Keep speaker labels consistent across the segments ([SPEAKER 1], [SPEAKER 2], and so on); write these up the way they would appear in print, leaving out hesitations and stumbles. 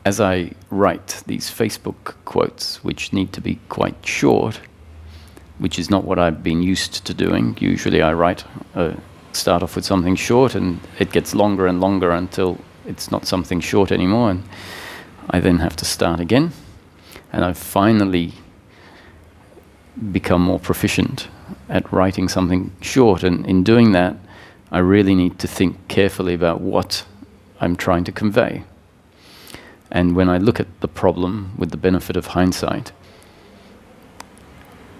[SPEAKER 1] as I write these Facebook quotes, which need to be quite short, which is not what I've been used to doing. Usually I start off with something short and it gets longer and longer until it's not something short anymore, and I then have to start again. And I've finally become more proficient at writing something short, and in doing that I really need to think carefully about what I'm trying to convey. And when I look at the problem with the benefit of hindsight,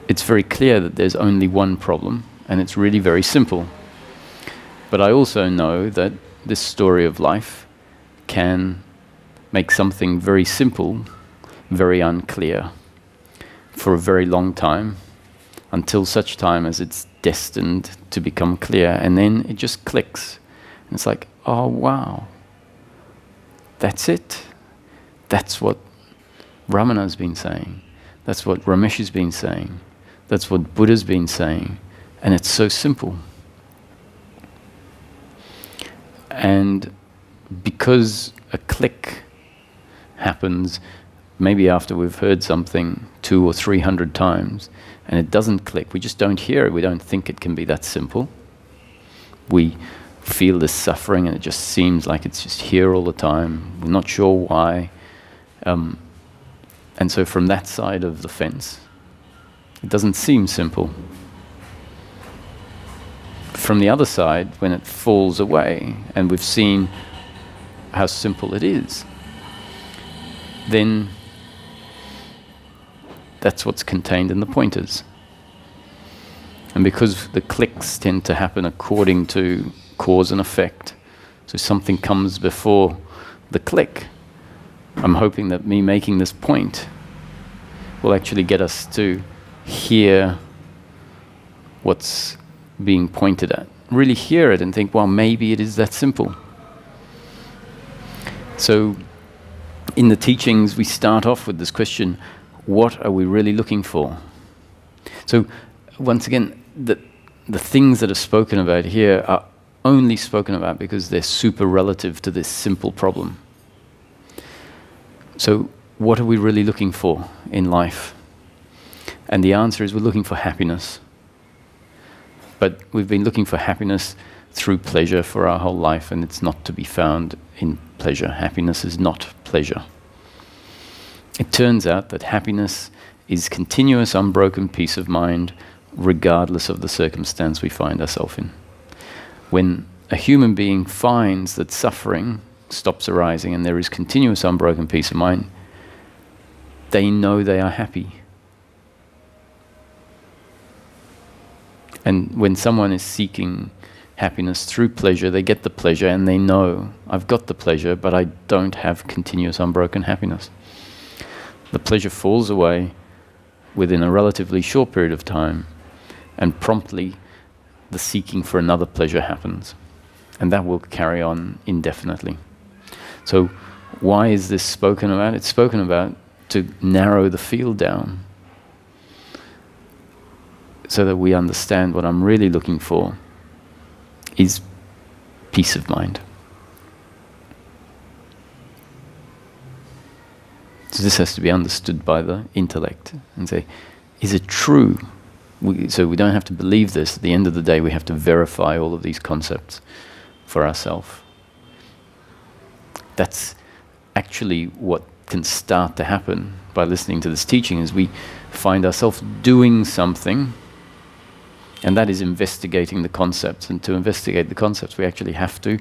[SPEAKER 1] it's very clear that there's only one problem, and it's really very simple. But I also know that this story of life can make something very simple very unclear for a very long time, until such time as it's destined to become clear, and then it just clicks. And it's like, oh wow, that's it. That's what Ramana's been saying. That's what Ramesh has been saying. That's what Buddha's been saying. And it's so simple. And because a click happens maybe after we've heard something 200 or 300 times, and it doesn't click, we just don't hear it, we don't think it can be that simple. We feel this suffering and it just seems like it's just here all the time, we're not sure why. And so from that side of the fence, it doesn't seem simple. From the other side, when it falls away, and we've seen how simple it is, then that's what's contained in the pointers. And because the clicks tend to happen according to cause and effect, so something comes before the click, I'm hoping that me making this point will actually get us to hear what's being pointed at. Really hear it and think, well, maybe it is that simple. So in the teachings, we start off with this question, what are we really looking for? So once again, the things that are spoken about here are only spoken about because they're super relative to this simple problem. So what are we really looking for in life? And the answer is we're looking for happiness. But we've been looking for happiness through pleasure for our whole life, and it's not to be found in pleasure. Happiness is not pleasure. It turns out that happiness is continuous, unbroken peace of mind, regardless of the circumstance we find ourselves in. When a human being finds that suffering stops arising and there is continuous, unbroken peace of mind, they know they are happy. And when someone is seeking happiness through pleasure, they get the pleasure and they know, I've got the pleasure, but I don't have continuous, unbroken happiness. The pleasure falls away within a relatively short period of time, and promptly the seeking for another pleasure happens. And that will carry on indefinitely. So why is this spoken about? It's spoken about to narrow the field down, so that we understand what I'm really looking for is peace of mind. So this has to be understood by the intellect and say, is it true? So we don't have to believe this. At the end of the day, we have to verify all of these concepts for ourselves. That's actually what can start to happen by listening to this teaching, is we find ourselves doing something, and that is investigating the concepts. And to investigate the concepts, we actually have to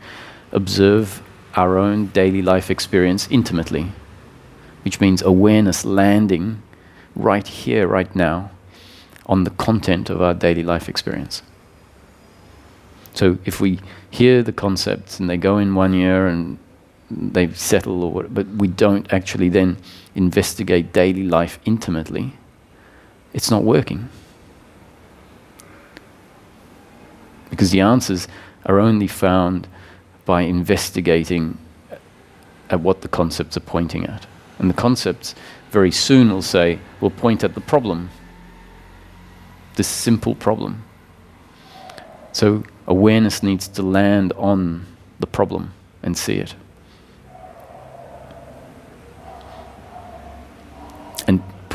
[SPEAKER 1] observe our own daily life experience intimately, which means awareness landing right here, right now, on the content of our daily life experience. So if we hear the concepts and they go in 1 year and they settle, or what, but we don't actually then investigate daily life intimately, it's not working. Because the answers are only found by investigating at what the concepts are pointing at. And the concepts very soon will point at the problem, this simple problem. So awareness needs to land on the problem and see it.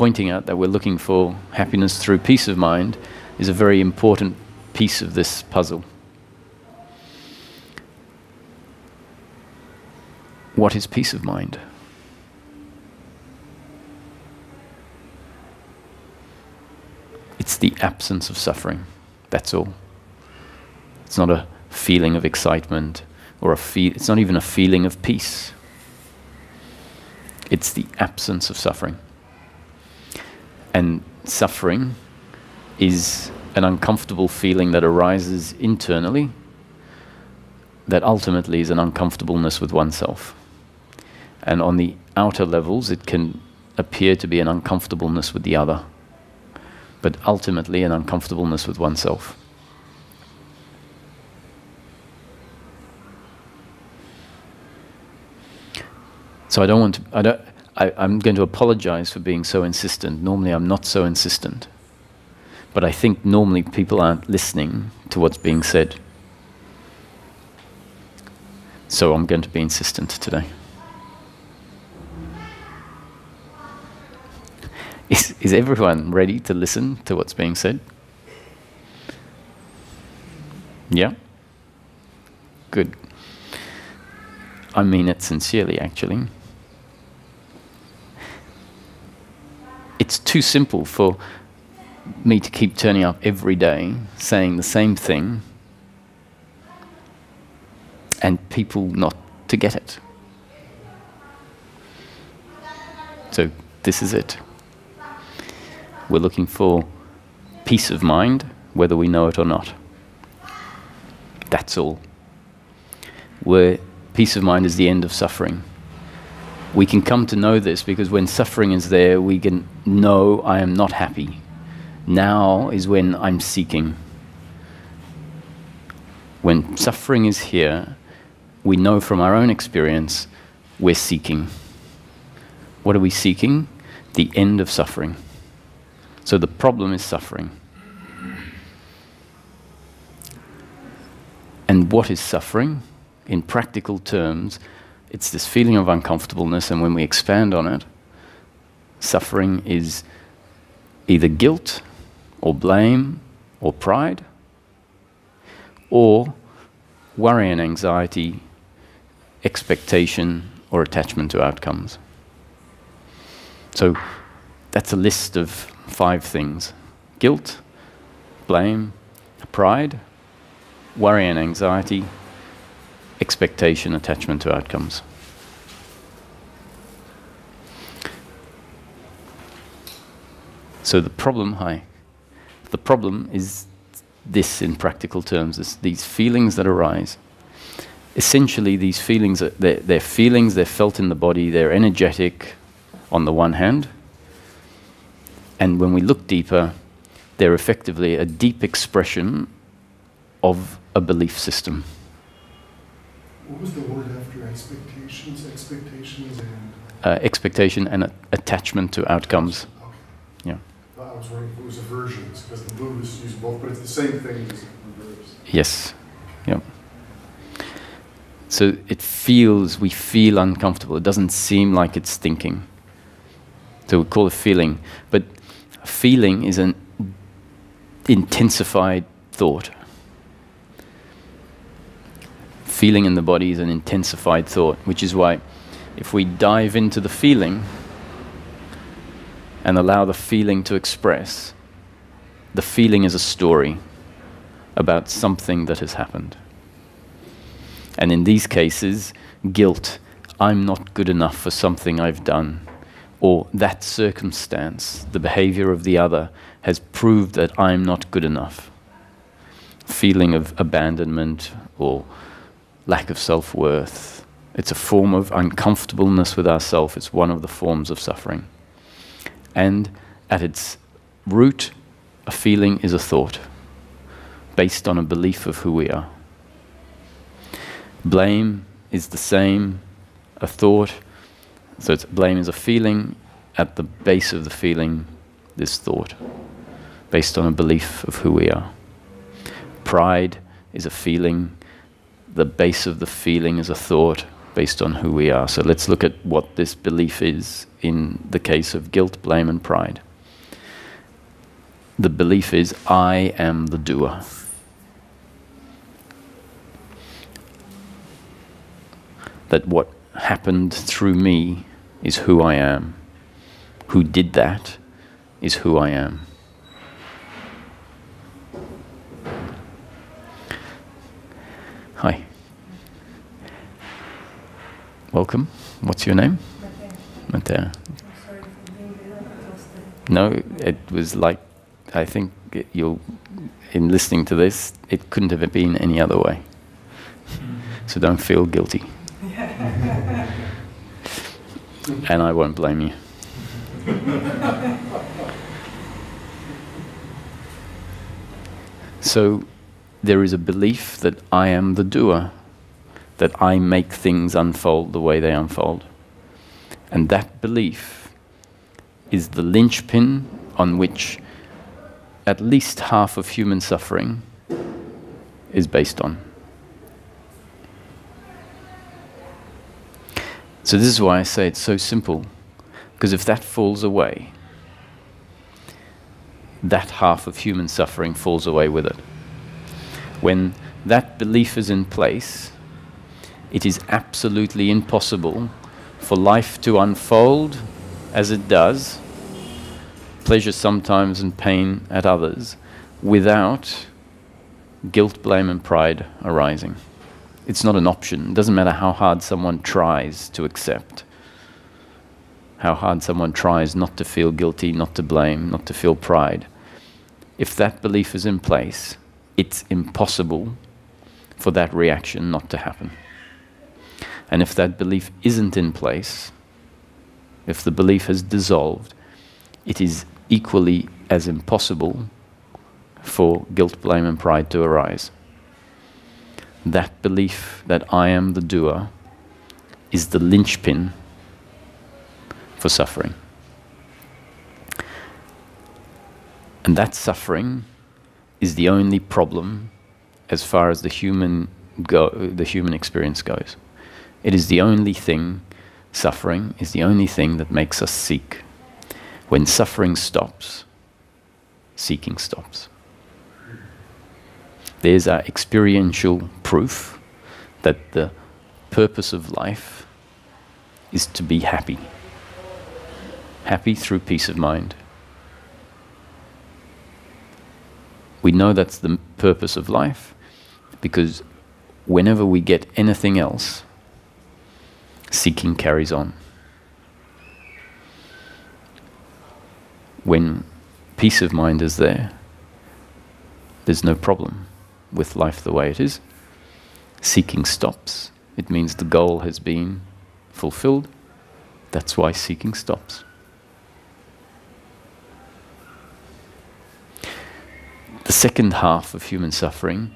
[SPEAKER 1] pointing out that we're looking for happiness through peace of mind is a very important piece of this puzzle. What is peace of mind? It's the absence of suffering. That's all. It's not a feeling of excitement or it's not even a feeling of peace. It's the absence of suffering. And suffering is an uncomfortable feeling that arises internally that ultimately is an uncomfortableness with oneself. And on the outer levels, it can appear to be an uncomfortableness with the other, but ultimately an uncomfortableness with oneself. So I'm going to apologize for being so insistent. Normally I'm not so insistent. But I think normally people aren't listening to what's being said. So I'm going to be insistent today. Is everyone ready to listen to what's being said? Yeah? Good. I mean it sincerely, actually. It's too simple for me to keep turning up every day saying the same thing and people not to get it. So this is it. We're looking for peace of mind, whether we know it or not. That's all. Peace of mind is the end of suffering. We can come to know this because when suffering is there, we can know I am not happy. Now is when I'm seeking. When suffering is here, we know from our own experience we're seeking. What are we seeking? The end of suffering. So the problem is suffering. And what is suffering? In practical terms, it's this feeling of uncomfortableness, and when we expand on it, suffering is either guilt or blame or pride or worry and anxiety, expectation or attachment to outcomes. So that's a list of 5 things: guilt, blame, pride, worry and anxiety, expectation, attachment to outcomes. So the problem is this in practical terms, these feelings that arise. Essentially, these feelings, they're feelings, they're felt in the body, they're energetic on the one hand, and when we look deeper, they're effectively a deep expression of a belief system.
[SPEAKER 2] What was the word after expectations? Expectations and...
[SPEAKER 1] expectation and attachment to outcomes.
[SPEAKER 2] Okay.
[SPEAKER 1] Yeah.
[SPEAKER 2] I was wondering if it was aversions, because the Buddhists use both, but it's the same thing as reverse.
[SPEAKER 1] Yes. Yeah. So we feel uncomfortable. It doesn't seem like it's thinking. So we call it feeling. But feeling is an intensified thought. Feeling in the body is an intensified thought, which is why if we dive into the feeling and allow the feeling to express, the feeling is a story about something that has happened. And in these cases, guilt, I'm not good enough for something I've done, or that circumstance, the behavior of the other, has proved that I'm not good enough. Feeling of abandonment or lack of self-worth. It's a form of uncomfortableness with ourself. It's one of the forms of suffering. And at its root, a feeling is a thought based on a belief of who we are. Blame is the same, a thought. So blame is a feeling. At the base of the feeling, this thought based on a belief of who we are. Pride is a feeling. The base of the feeling is a thought based on who we are. So let's look at what this belief is in the case of guilt, blame, and pride. The belief is, I am the doer. That what happened through me is who I am. Who did that is who I am. Hi. Welcome. What's your name? Matea. No, it was like, I think in listening to this, it couldn't have been any other way. So don't feel guilty. And I won't blame you. So there is a belief that I am the doer, that I make things unfold the way they unfold. And that belief is the linchpin on which at least half of human suffering is based on. So this is why I say it's so simple, because if that falls away, that half of human suffering falls away with it. When that belief is in place, it is absolutely impossible for life to unfold as it does, pleasure sometimes and pain at others, without guilt, blame, and pride arising. It's not an option. It doesn't matter how hard someone tries to accept, how hard someone tries not to feel guilty, not to blame, not to feel pride. If that belief is in place, it's impossible for that reaction not to happen. And if that belief isn't in place, if the belief has dissolved, it is equally as impossible for guilt, blame, and pride to arise. That belief that I am the doer is the linchpin for suffering. And that suffering is the only problem as far as the human experience goes. It is the only thing, suffering is the only thing that makes us seek. When suffering stops, seeking stops. There's our experiential proof that the purpose of life is to be happy. Happy through peace of mind. We know that's the purpose of life because whenever we get anything else, seeking carries on. When peace of mind is there, there's no problem with life the way it is. Seeking stops. It means the goal has been fulfilled. That's why seeking stops. The second half of human suffering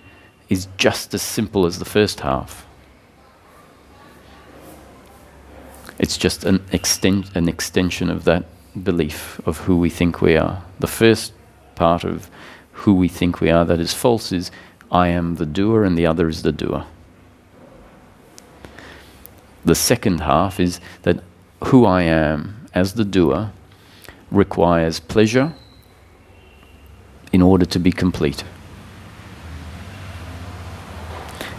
[SPEAKER 1] is just as simple as the first half. It's just an extension of that belief of who we think we are. The first part of who we think we are that is false is I am the doer and the other is the doer. The second half is that who I am as the doer requires pleasure in order to be complete.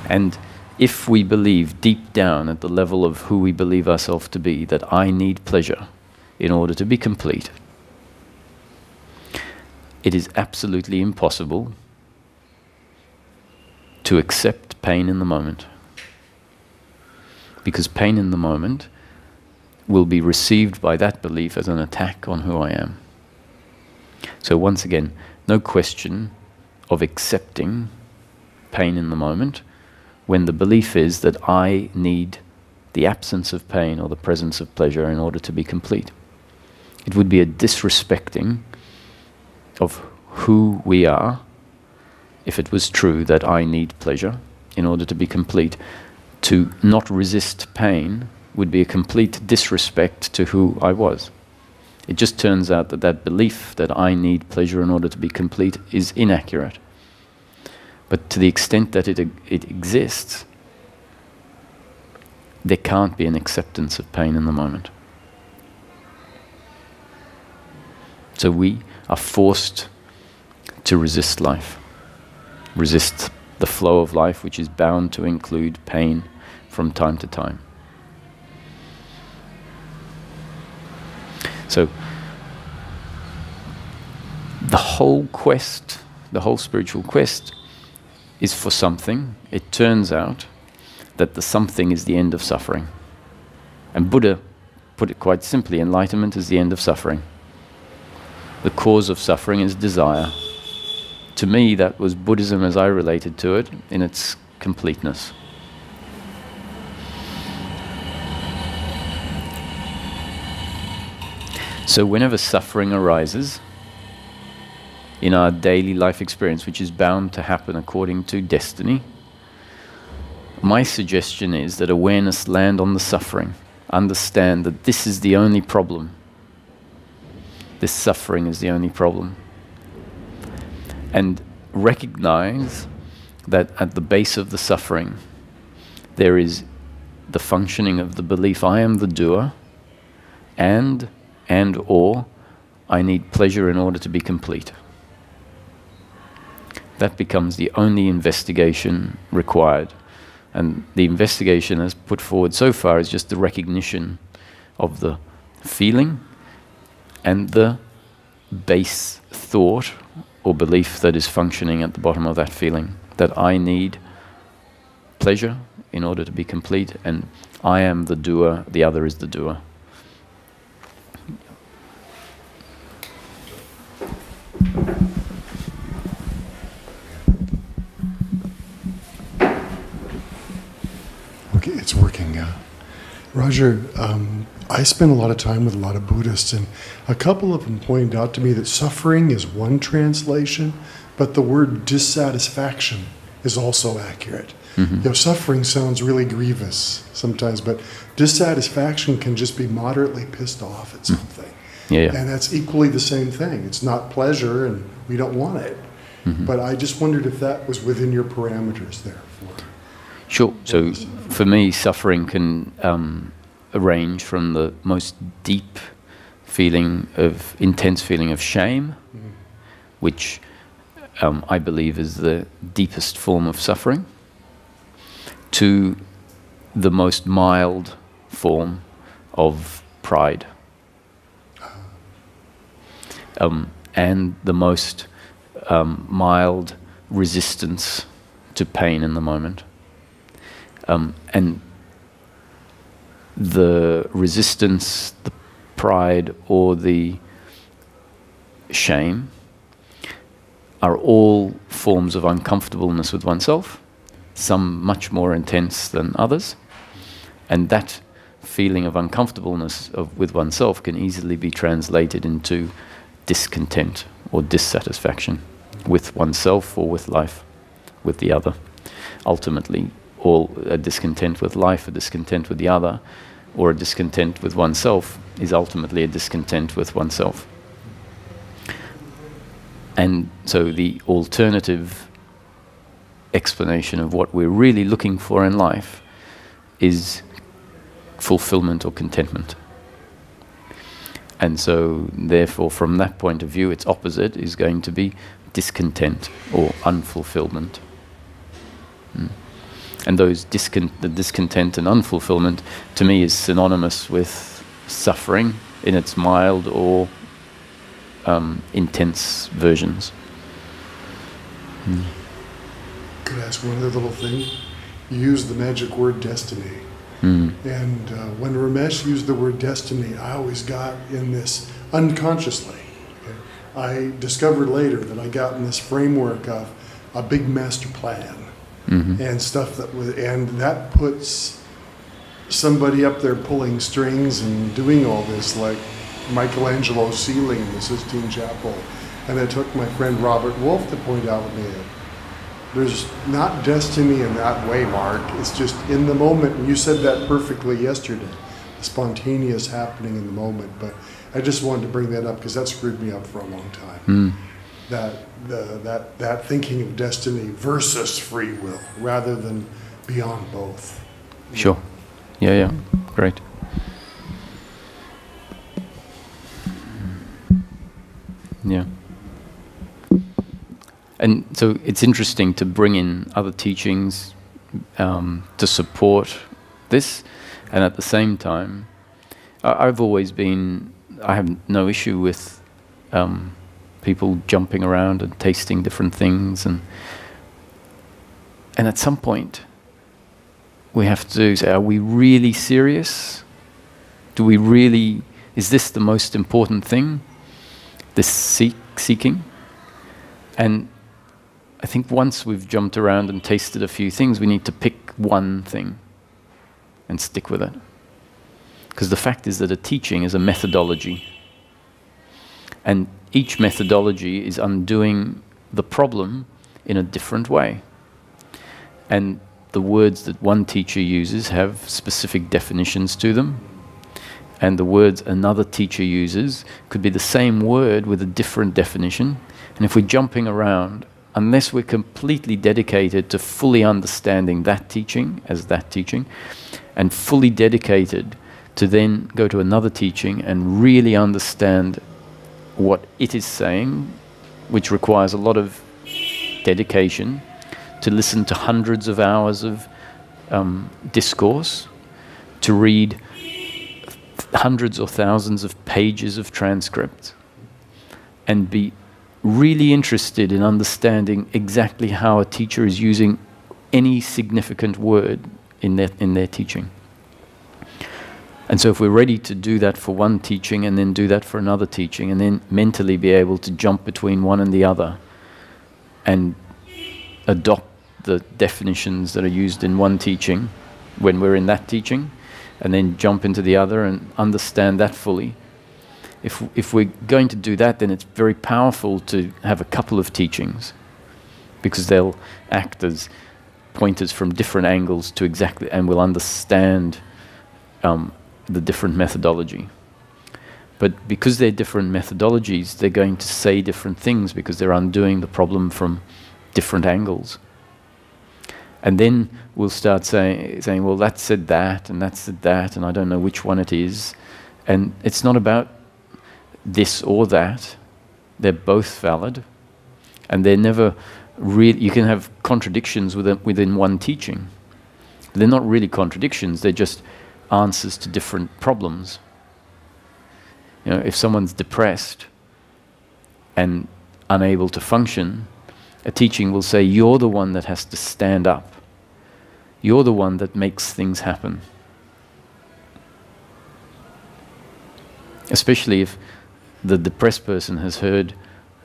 [SPEAKER 1] And if we believe deep down at the level of who we believe ourselves to be that I need pleasure in order to be complete, it is absolutely impossible to accept pain in the moment. Because pain in the moment will be received by that belief as an attack on who I am. So once again, no question of accepting pain in the moment when the belief is that I need the absence of pain or the presence of pleasure in order to be complete. It would be a disrespecting of who we are if it was true that I need pleasure in order to be complete. To not resist pain would be a complete disrespect to who I was. It just turns out that that belief that I need pleasure in order to be complete is inaccurate. But to the extent that it exists, there can't be an acceptance of pain in the moment. So we are forced to resist life, resist the flow of life, which is bound to include pain from time to time. So the whole quest, the whole spiritual quest, is for something. It turns out that the something is the end of suffering. And Buddha put it quite simply, enlightenment is the end of suffering. The cause of suffering is desire. To me, that was Buddhism as I related to it in its completeness. So whenever suffering arises in our daily life experience, which is bound to happen according to destiny, my suggestion is that awareness land on the suffering. Understand that this is the only problem. This suffering is the only problem. And recognize that at the base of the suffering, there is the functioning of the belief, I am the doer, and/or I need pleasure in order to be complete. That becomes the only investigation required. And the investigation as put forward so far is just the recognition of the feeling and the base thought or belief that is functioning at the bottom of that feeling, that I need pleasure in order to be complete, and I am the doer, the other is the doer.
[SPEAKER 2] Okay, it's working. Roger, I spend a lot of time with a lot of Buddhists, and a couple of them pointed out to me that suffering is one translation, but the word dissatisfaction is also accurate.
[SPEAKER 1] Mm-hmm.
[SPEAKER 2] You know, suffering sounds really grievous sometimes, but dissatisfaction can just be moderately pissed off at something.
[SPEAKER 1] Yeah.
[SPEAKER 2] And that's equally the same thing. It's not pleasure, and we don't want it.
[SPEAKER 1] Mm-hmm.
[SPEAKER 2] But I just wondered if that was within your parameters there.
[SPEAKER 1] Sure. So for me, suffering can range from the most deep feeling of, intense feeling of shame, which I believe is the deepest form of suffering, to the most mild form of pride. And the most mild resistance to pain in the moment. And the resistance, the pride, or the shame are all forms of uncomfortableness with oneself, some much more intense than others. And that feeling of uncomfortableness with oneself can easily be translated into discontent or dissatisfaction with oneself or with life, with the other. Ultimately, all a discontent with life, a discontent with the other, or a discontent with oneself is ultimately a discontent with oneself. And so the alternative explanation of what we're really looking for in life is fulfillment or contentment. And so therefore from that point of view, its opposite is going to be discontent or unfulfillment. And those the discontent and unfulfillment, to me, is synonymous with suffering in its mild or intense versions.
[SPEAKER 2] Could I ask one other little thing? You used the magic word destiny. And when Ramesh used the word destiny, I always got in this unconsciously. Okay? I discovered later that I got in this framework of a big master plan. And stuff that puts somebody up there pulling strings and doing all this, like Michelangelo's ceiling in the Sistine Chapel. And it took my friend Robert Wolf to point out to me, there's not destiny in that way, Mark. It's just in the moment. And you said that perfectly yesterday, the spontaneous happening in the moment. But I just wanted to bring that up because that screwed me up for a long time. That thinking of destiny versus free will, rather than beyond both.
[SPEAKER 1] Sure. Yeah, yeah, great. Yeah. And so it's interesting to bring in other teachings to support this, and at the same time, I have no issue with people jumping around and tasting different things, and at some point we have to say, are we really serious? Is this the most important thing? This seeking? And I think once we've jumped around and tasted a few things, we need to pick one thing and stick with it. Because the fact is that a teaching is a methodology. And each methodology is undoing the problem in a different way. And the words that one teacher uses have specific definitions to them. And the words another teacher uses could be the same word with a different definition. And if we're jumping around, unless we're completely dedicated to fully understanding that teaching as that teaching, and fully dedicated to then go to another teaching and really understand what it is saying, which requires a lot of dedication, to listen to hundreds of hours of discourse, to read hundreds or thousands of pages of transcript, and be really interested in understanding exactly how a teacher is using any significant word in their teaching. And so if we're ready to do that for one teaching and then do that for another teaching, and then mentally be able to jump between one and the other and adopt the definitions that are used in one teaching when we're in that teaching, and then jump into the other and understand that fully. If we're going to do that, then it's very powerful to have a couple of teachings, because they'll act as pointers from different angles to exactly, and we'll understand the different methodology. But because they're different methodologies, they're going to say different things because they're undoing the problem from different angles. And then we'll start saying, well, that said that, and that said that, and I don't know which one it is. And it's not about this or that. They're both valid. And they're never really, you can have contradictions within one teaching. They're not really contradictions, they're just answers to different problems. You know, if someone's depressed and unable to function, a teaching will say, you're the one that has to stand up. You're the one that makes things happen. Especially if the depressed person has heard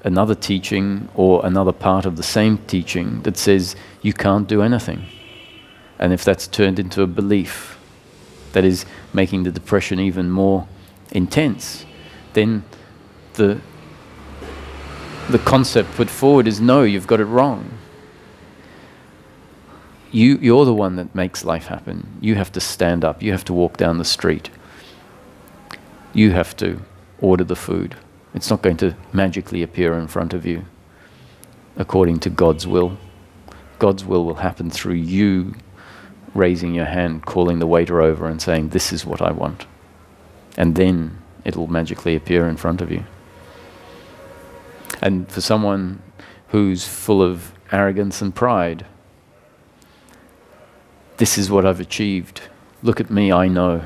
[SPEAKER 1] another teaching or another part of the same teaching that says you can't do anything. And if that's turned into a belief that is making the depression even more intense, then the concept put forward is, no, you've got it wrong. You're the one that makes life happen. You have to stand up. You have to walk down the street. You have to order the food. It's not going to magically appear in front of you according to God's will. God's will happen through you raising your hand, calling the waiter over and saying, this is what I want. And then it'll magically appear in front of you. And for someone who's full of arrogance and pride, this is what I've achieved. Look at me, I know.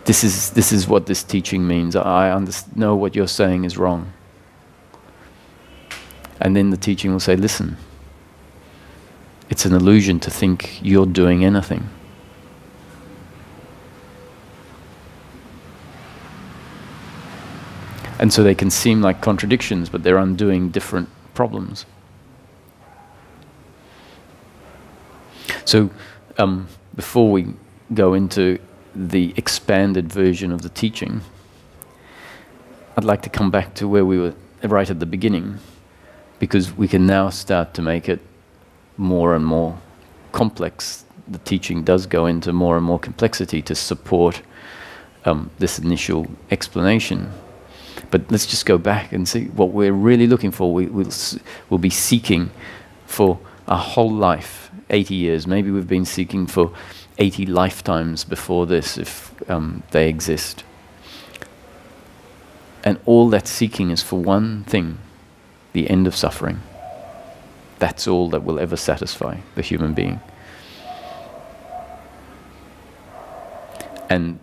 [SPEAKER 1] This is what this teaching means. I know what you're saying is wrong. And then the teaching will say, listen, it's an illusion to think you're doing anything. And so they can seem like contradictions, but they're undoing different problems. So before we go into the expanded version of the teaching, I'd like to come back to where we were right at the beginning, because we can now start to make it more and more complex. The teaching does go into more and more complexity to support this initial explanation. But let's just go back and see what we're really looking for. We'll be seeking for our whole life, 80 years, maybe we've been seeking for 80 lifetimes before this, if they exist. And all that seeking is for one thing, the end of suffering. That's all that will ever satisfy the human being. And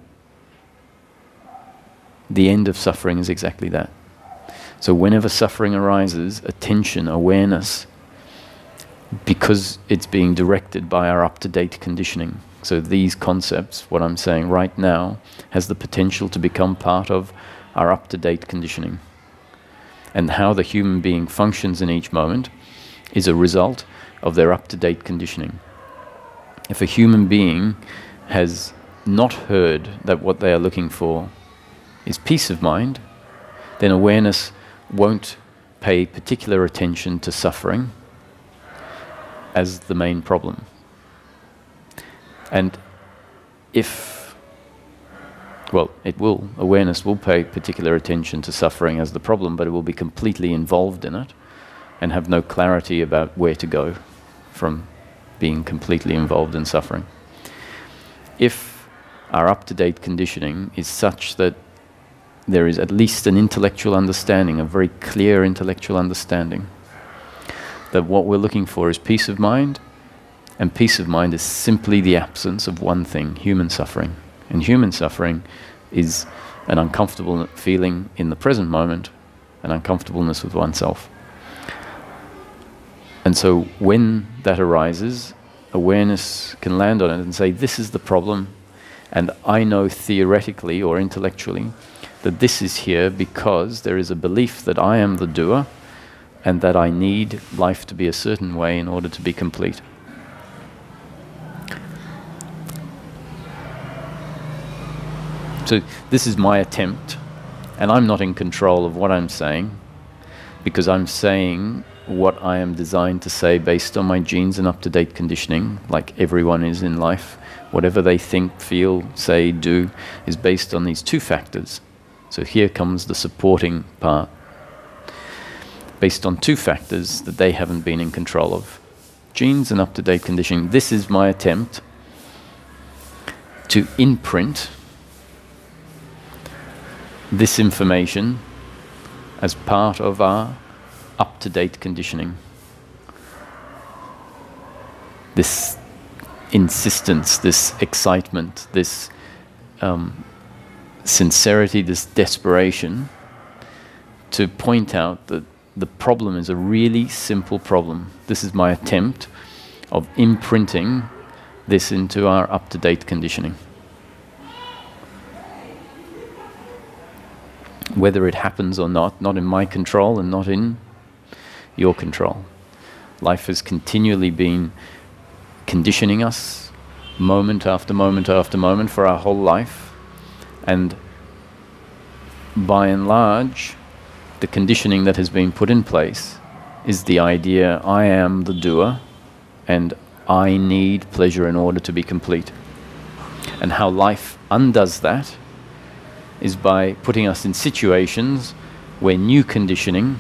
[SPEAKER 1] the end of suffering is exactly that. So whenever suffering arises, attention, awareness, because it's being directed by our up-to-date conditioning. So these concepts, what I'm saying right now, has the potential to become part of our up-to-date conditioning. And how the human being functions in each moment is a result of their up-to-date conditioning. If a human being has not heard that what they are looking for is peace of mind, then awareness won't pay particular attention to suffering as the main problem. And if, well, it will, awareness will pay particular attention to suffering as the problem, but it will be completely involved in it and have no clarity about where to go from being completely involved in suffering. If our up-to-date conditioning is such that there is at least an intellectual understanding, a very clear intellectual understanding, that what we're looking for is peace of mind, and peace of mind is simply the absence of one thing, human suffering. And human suffering is an uncomfortable feeling in the present moment, an uncomfortableness with oneself. And so when that arises, awareness can land on it and say, this is the problem, and I know theoretically or intellectually that this is here because there is a belief that I am the doer and that I need life to be a certain way in order to be complete. So this is my attempt, and I'm not in control of what I'm saying, because I'm saying what I am designed to say based on my genes and up-to-date conditioning, like everyone is in life. Whatever they think, feel, say, do, is based on these two factors. So here comes the supporting part. Based on two factors that they haven't been in control of. Genes and up-to-date conditioning. This is my attempt to imprint this information as part of our up-to-date conditioning. This insistence, this excitement, this sincerity, this desperation to point out that the problem is a really simple problem. This is my attempt of imprinting this into our up-to-date conditioning. Whether it happens or not in my control and not in your control. Life has continually been conditioning us moment after moment after moment for our whole life, and by and large the conditioning that has been put in place is the idea I am the doer and I need pleasure in order to be complete. And how life undoes that is by putting us in situations where new conditioning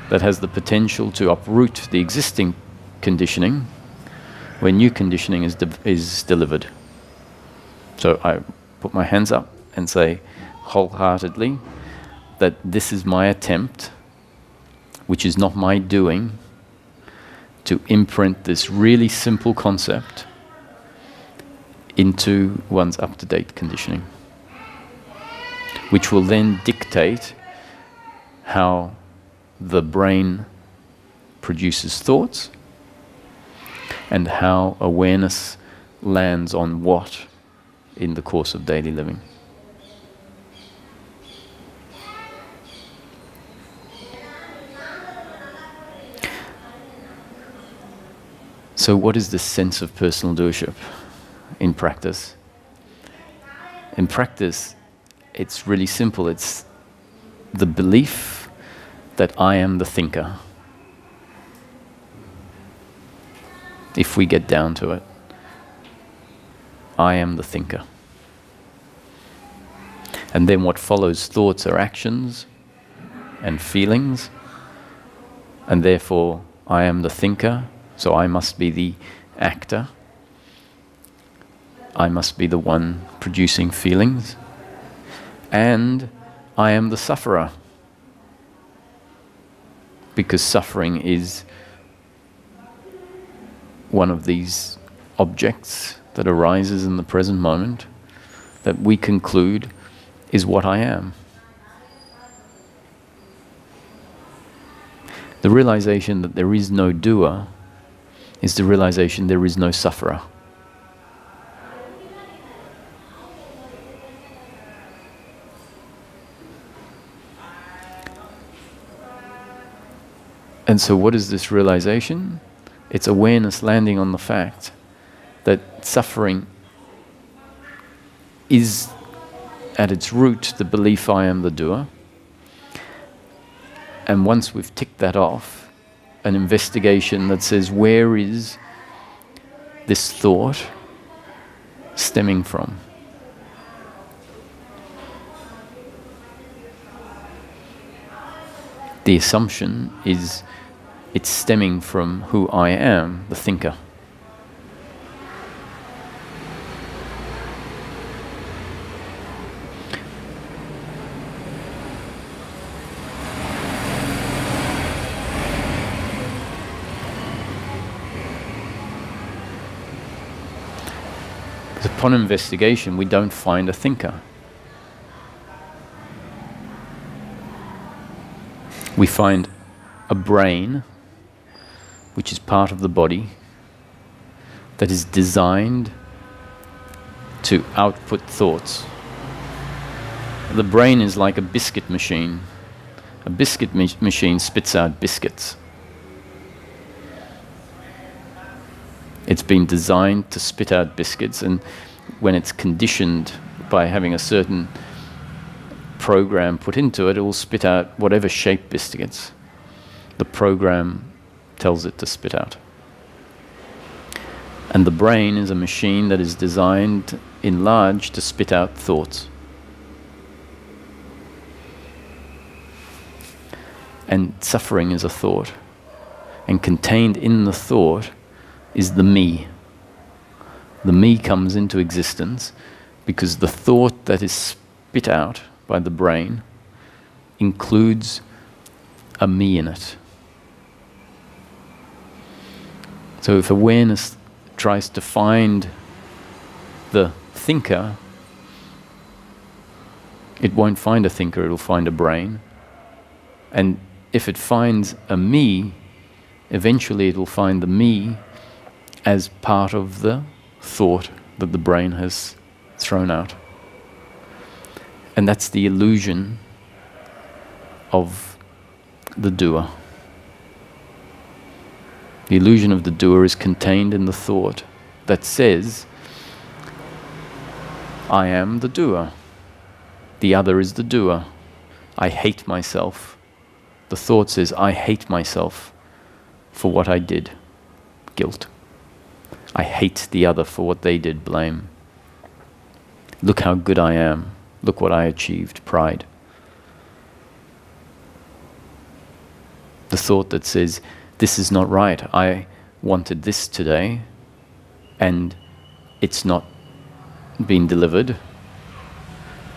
[SPEAKER 1] that has the potential to uproot the existing conditioning, where new conditioning is delivered. So I put my hands up and say wholeheartedly that this is my attempt, which is not my doing, to imprint this really simple concept into one's up-to-date conditioning, which will then dictate how the brain produces thoughts and how awareness lands on what in the course of daily living. So what is this sense of personal doership in practice? In practice, it's really simple. It's the belief that I am the thinker. If we get down to it, I am the thinker. And then what follows thoughts are actions and feelings, and therefore I am the thinker, So I must be the actor. I must be the one producing feelings. And I am the sufferer. Because suffering is one of these objects that arises in the present moment that we conclude is what I am. The realization that there is no doer is the realization there is no sufferer. And so what is this realization? It's awareness landing on the fact that suffering is at its root the belief I am the doer. And once we've ticked that off, an investigation that says, where is this thought stemming from? The assumption is it's stemming from who I am, the thinker. Because upon investigation, we don't find a thinker. We find a brain, which is part of the body, that is designed to output thoughts. The brain is like a biscuit machine. A biscuit machine spits out biscuits. It's been designed to spit out biscuits, and when it's conditioned by having a certain program put into it, it will spit out whatever shape biscuits the program tells it to spit out. And the brain is a machine that is designed in large to spit out thoughts. And suffering is a thought. And contained in the thought is the me. The me comes into existence because the thought that is spit out by the brain includes a me in it. So if awareness tries to find the thinker, it won't find a thinker, it'll find a brain. And if it finds a me, eventually it will find the me as part of the thought that the brain has thrown out. And that's the illusion of the doer. The illusion of the doer is contained in the thought that says, I am the doer. The other is the doer. I hate myself. The thought says, I hate myself for what I did. Guilt. I hate the other for what they did. Blame. Look how good I am. Look what I achieved. Pride. The thought that says, this is not right. I wanted this today, and it's not been delivered.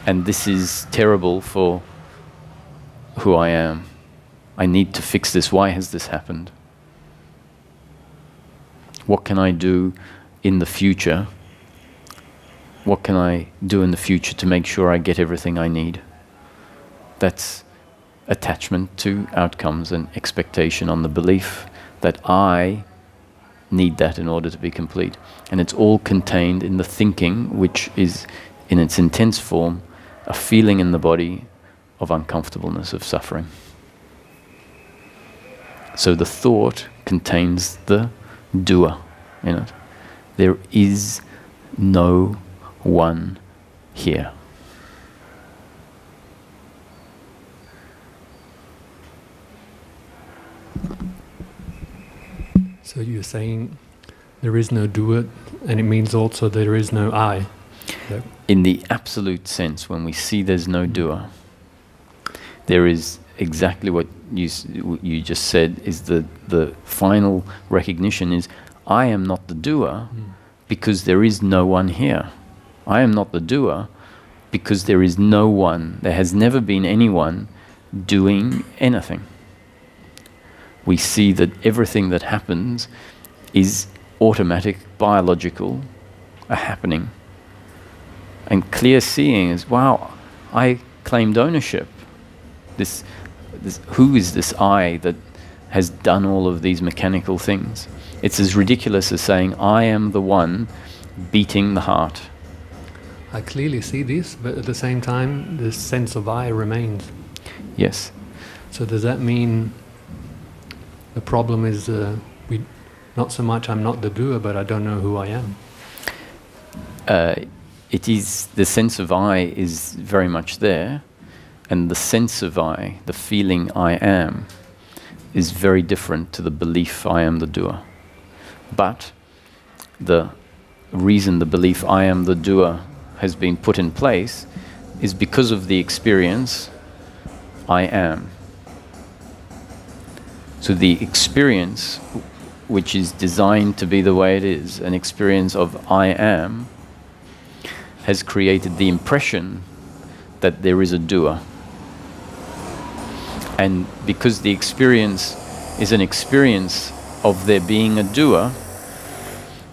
[SPEAKER 1] And this is terrible for who I am. I need to fix this. Why has this happened? What can I do in the future? What can I do in the future to make sure I get everything I need? That's attachment to outcomes and expectation on the belief that I need that in order to be complete. And it's all contained in the thinking, which is, in its intense form, a feeling in the body of uncomfortableness, of suffering. So the thought contains the doer in it. There is no one here.
[SPEAKER 3] So you're saying there is no doer, and it means also there is no I. No.
[SPEAKER 1] In the absolute sense, when we see there's no doer, there is exactly what you just said is the final recognition is, I am not the doer because there is no one here. I am not the doer because there is no one, there has never been anyone doing anything. We see that everything that happens is automatic, biological, a happening. And clear seeing is, wow, I claimed ownership. Who is this I that has done all of these mechanical things? It's as ridiculous as saying, I am the one beating the heart.
[SPEAKER 3] I clearly see this, but at the same time, this sense of I remains.
[SPEAKER 1] Yes.
[SPEAKER 3] So does that mean the problem is not so much I'm not the doer, but I don't know who I am?
[SPEAKER 1] It is, the sense of I is very much there, and the sense of I, the feeling I am, is very different to the belief I am the doer. But the reason the belief I am the doer has been put in place is because of the experience I am. So the experience, which is designed to be the way it is, an experience of I am, has created the impression that there is a doer. And because the experience is an experience of there being a doer,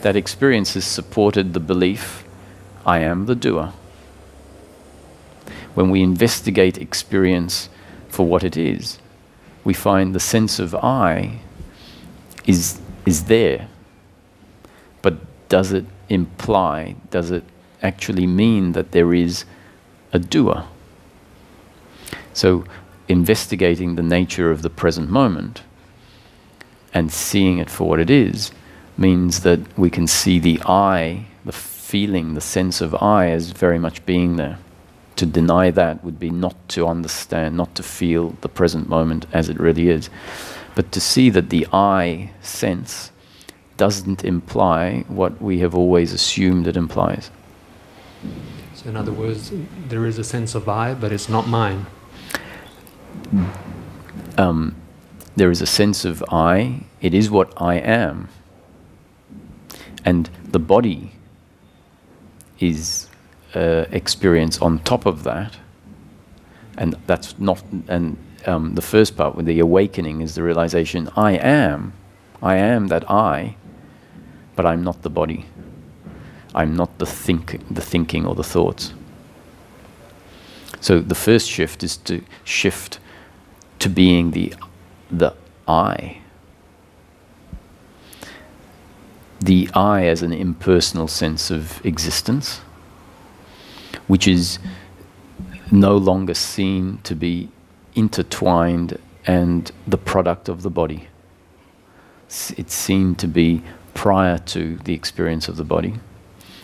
[SPEAKER 1] that experience has supported the belief, I am the doer. When we investigate experience for what it is, we find the sense of I is there. But does it imply, does it actually mean that there is a doer? So investigating the nature of the present moment and seeing it for what it is means that we can see the I, the feeling, the sense of I as very much being there. To deny that would be not to understand, not to feel the present moment as it really is. But to see that the I sense doesn't imply what we have always assumed it implies.
[SPEAKER 3] So in other words, there is a sense of I, but it's not mine.
[SPEAKER 1] There is a sense of I, it is what I am. And the body is experience on top of that. And that's not, and the first part with the awakening is the realization, I am that I, but I'm not the body. I'm not the thinking or the thoughts. So the first shift is to shift to being the I. The I as an impersonal sense of existence, which is no longer seen to be intertwined and the product of the body. It's seen to be prior to the experience of the body.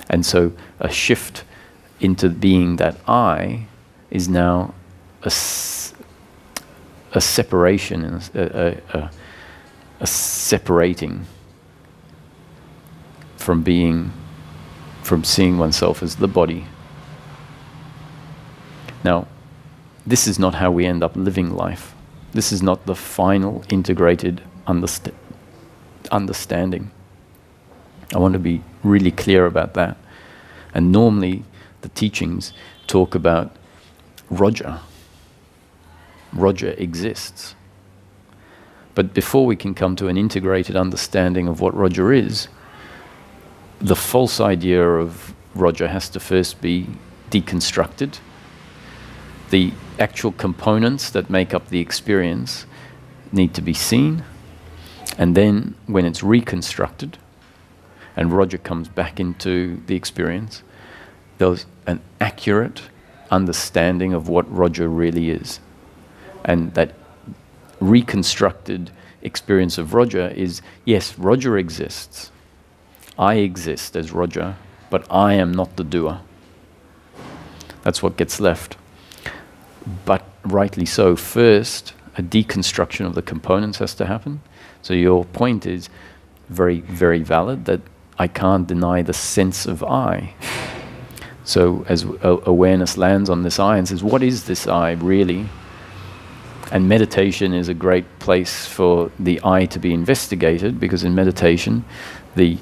[SPEAKER 1] And so a shift into being that I is now a separation, a separating from seeing oneself as the body. Now, this is not how we end up living life. This is not the final integrated understanding. I want to be really clear about that. And normally the teachings talk about Roger. Roger exists. But before we can come to an integrated understanding of what Roger is, the false idea of Roger has to first be deconstructed. The actual components that make up the experience need to be seen. And then when it's reconstructed and Roger comes back into the experience, there's an accurate understanding of what Roger really is. And that reconstructed experience of Roger is, yes, Roger exists. I exist as Roger, but I am not the doer. That's what gets left. But rightly so, first, a deconstruction of the components has to happen. So your point is very, very valid, that I can't deny the sense of I. So as awareness lands on this I and says, what is this I really? And meditation is a great place for the I to be investigated, because in meditation, the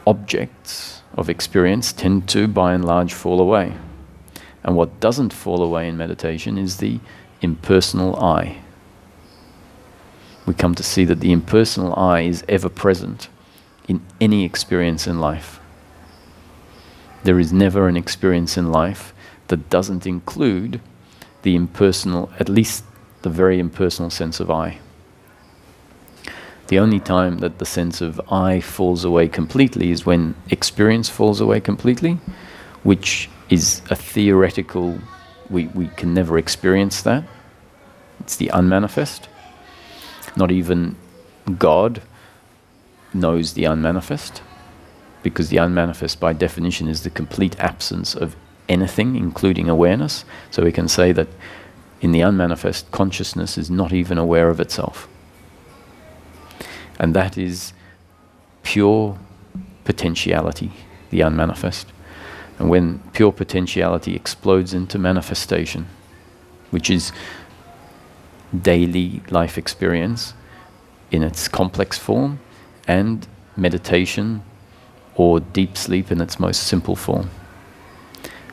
[SPEAKER 1] objects of experience tend to, by and large, fall away. And what doesn't fall away in meditation is the impersonal I. We come to see that the impersonal I is ever present in any experience in life. There is never an experience in life that doesn't include the impersonal, at least the very impersonal sense of I. The only time that the sense of I falls away completely is when experience falls away completely, which is a theoretical, we can never experience that. It's the unmanifest. Not even God knows the unmanifest, because the unmanifest by definition is the complete absence of anything, including awareness. So we can say that in the unmanifest, consciousness is not even aware of itself. And that is pure potentiality, the unmanifest. And when pure potentiality explodes into manifestation, which is daily life experience in its complex form, and meditation or deep sleep in its most simple form.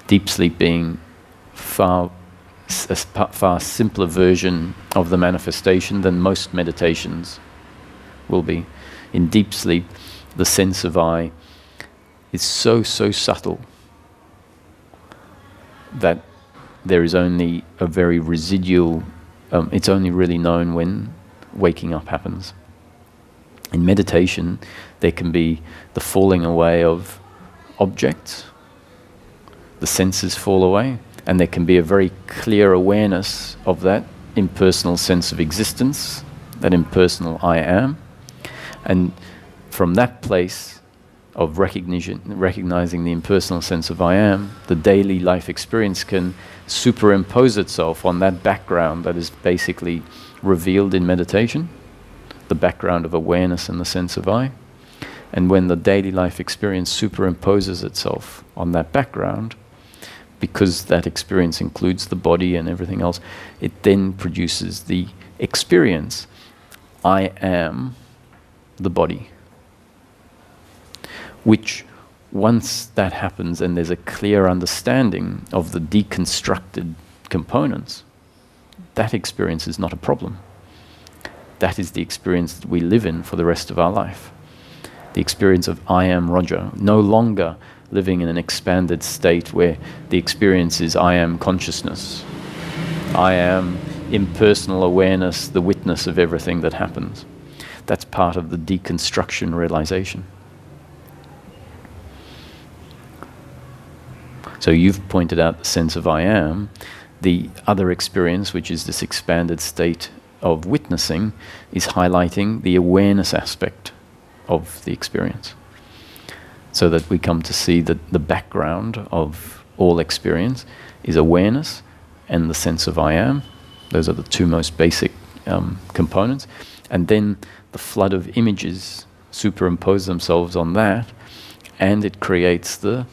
[SPEAKER 1] Deep sleep being a far simpler version of the manifestation than most meditations will be. In deep sleep, the sense of I is so subtle that there is only a very residual, it's only really known when waking up happens. In meditation, there can be the falling away of objects, the senses fall away, and there can be a very clear awareness of that impersonal sense of existence, that impersonal I am. And from that place of recognizing the impersonal sense of I am, the daily life experience can superimpose itself on that background that is basically revealed in meditation, the background of awareness and the sense of I. And when the daily life experience superimposes itself on that background, because that experience includes the body and everything else, it then produces the experience, I am the body. Which, once that happens and there's a clear understanding of the deconstructed components, that experience is not a problem. That is the experience that we live in for the rest of our life. The experience of I am Roger, no longer living in an expanded state where the experience is I am consciousness. I am impersonal awareness, the witness of everything that happens. That's part of the deconstruction realization. So you've pointed out the sense of I am. The other experience, which is this expanded state of witnessing, is highlighting the awareness aspect of the experience. So that we come to see that the background of all experience is awareness and the sense of I am. Those are the two most basic components. And then the flood of images superimpose themselves on that, and it creates the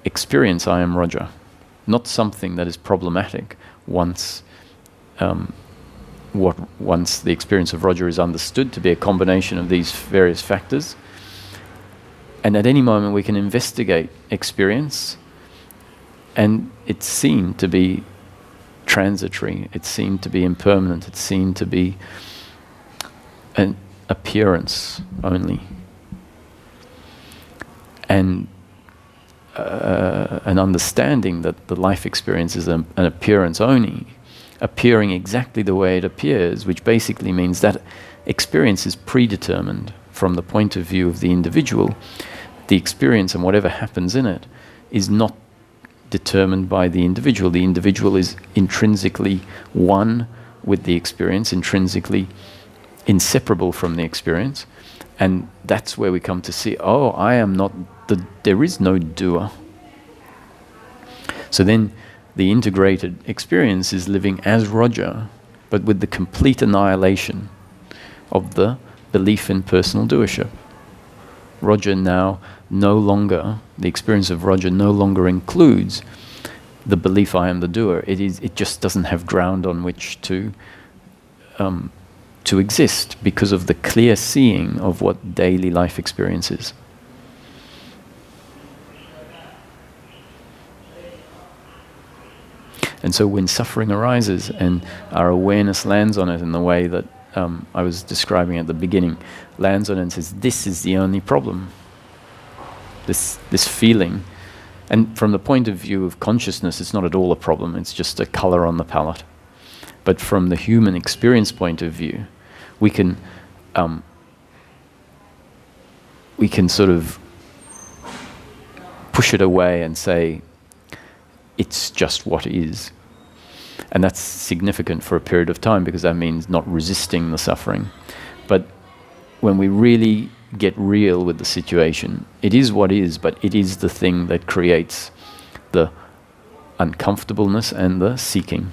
[SPEAKER 1] experience I am Roger. Not something that is problematic once once the experience of Roger is understood to be a combination of these various factors. And at any moment we can investigate experience, and it's seen to be transitory, it's seen to be impermanent, it's seen to be an appearance only. And an understanding that the life experience is an appearance only, appearing exactly the way it appears, which basically means that experience is predetermined from the point of view of the individual. The experience and whatever happens in it is not determined by the individual. The individual is intrinsically one with the experience, intrinsically inseparable from the experience. And that's where we come to see, oh, I am not there is no doer. So then the integrated experience is living as Roger, but with the complete annihilation of the belief in personal doership. Roger now no longer, the experience of Roger no longer includes the belief I am the doer. It just doesn't have ground on which to exist because of the clear seeing of what daily life experience is. And so when suffering arises and our awareness lands on it in the way that I was describing at the beginning, lands on it and says, this is the only problem. This feeling. And from the point of view of consciousness, it's not at all a problem, it's just a color on the palette. But from the human experience point of view, we can sort of push it away and say, it's just what is. And that's significant for a period of time because that means not resisting the suffering. But when we really get real with the situation, it is what is, but it is the thing that creates the uncomfortableness and the seeking.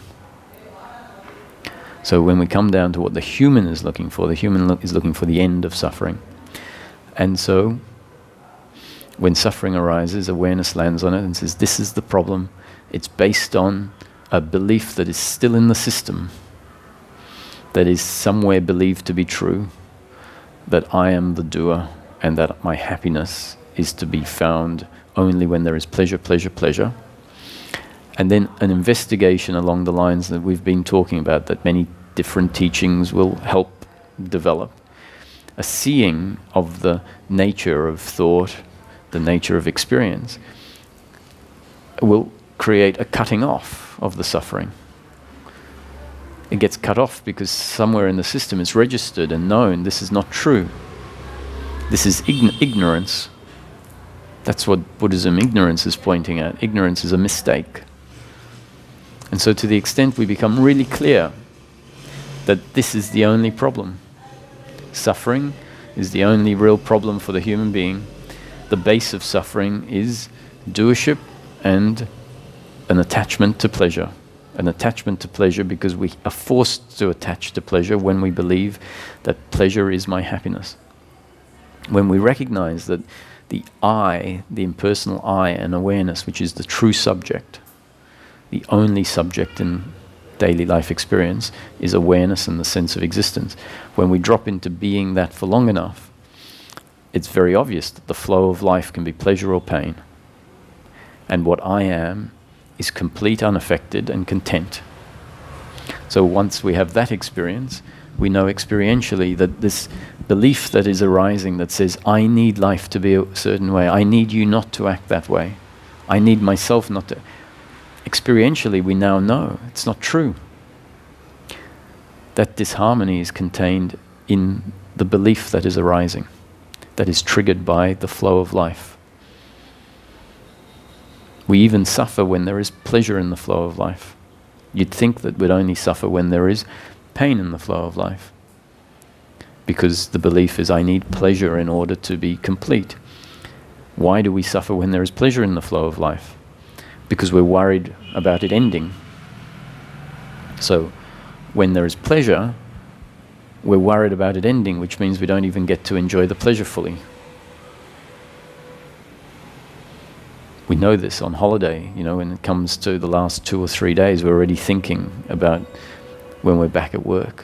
[SPEAKER 1] So when we come down to what the human is looking for, the human is looking for the end of suffering. And so when suffering arises, awareness lands on it and says, this is the problem. It's based on a belief that is still in the system, that is somewhere believed to be true, that I am the doer and that my happiness is to be found only when there is pleasure, pleasure, pleasure. And then an investigation along the lines that we've been talking about, that many different teachings will help develop. A seeing of the nature of thought, the nature of experience, will create a cutting off of the suffering. It gets cut off because somewhere in the system it's registered and known this is not true. This is ignorance. That's what Buddhism ignorance is pointing at. Ignorance is a mistake. And so to the extent we become really clear that this is the only problem, suffering is the only real problem for the human being, the base of suffering is doership and an attachment to pleasure. An attachment to pleasure because we are forced to attach to pleasure when we believe that pleasure is my happiness. When we recognize that the I, the impersonal I and awareness, which is the true subject, the only subject in daily life experience, is awareness and the sense of existence. When we drop into being that for long enough, it's very obvious that the flow of life can be pleasure or pain. And what I am is complete, unaffected, and content. So once we have that experience, we know experientially that this belief that is arising that says, I need life to be a certain way, I need you not to act that way, I need myself not to. Experientially, we now know it's not true. That disharmony is contained in the belief that is arising, that is triggered by the flow of life. We even suffer when there is pleasure in the flow of life. You'd think that we'd only suffer when there is pain in the flow of life, because the belief is I need pleasure in order to be complete. Why do we suffer when there is pleasure in the flow of life? Because we're worried about it ending. So when there is pleasure, we're worried about it ending, which means we don't even get to enjoy the pleasure fully. We know this on holiday, you know, when it comes to the last 2 or 3 days, we're already thinking about when we're back at work.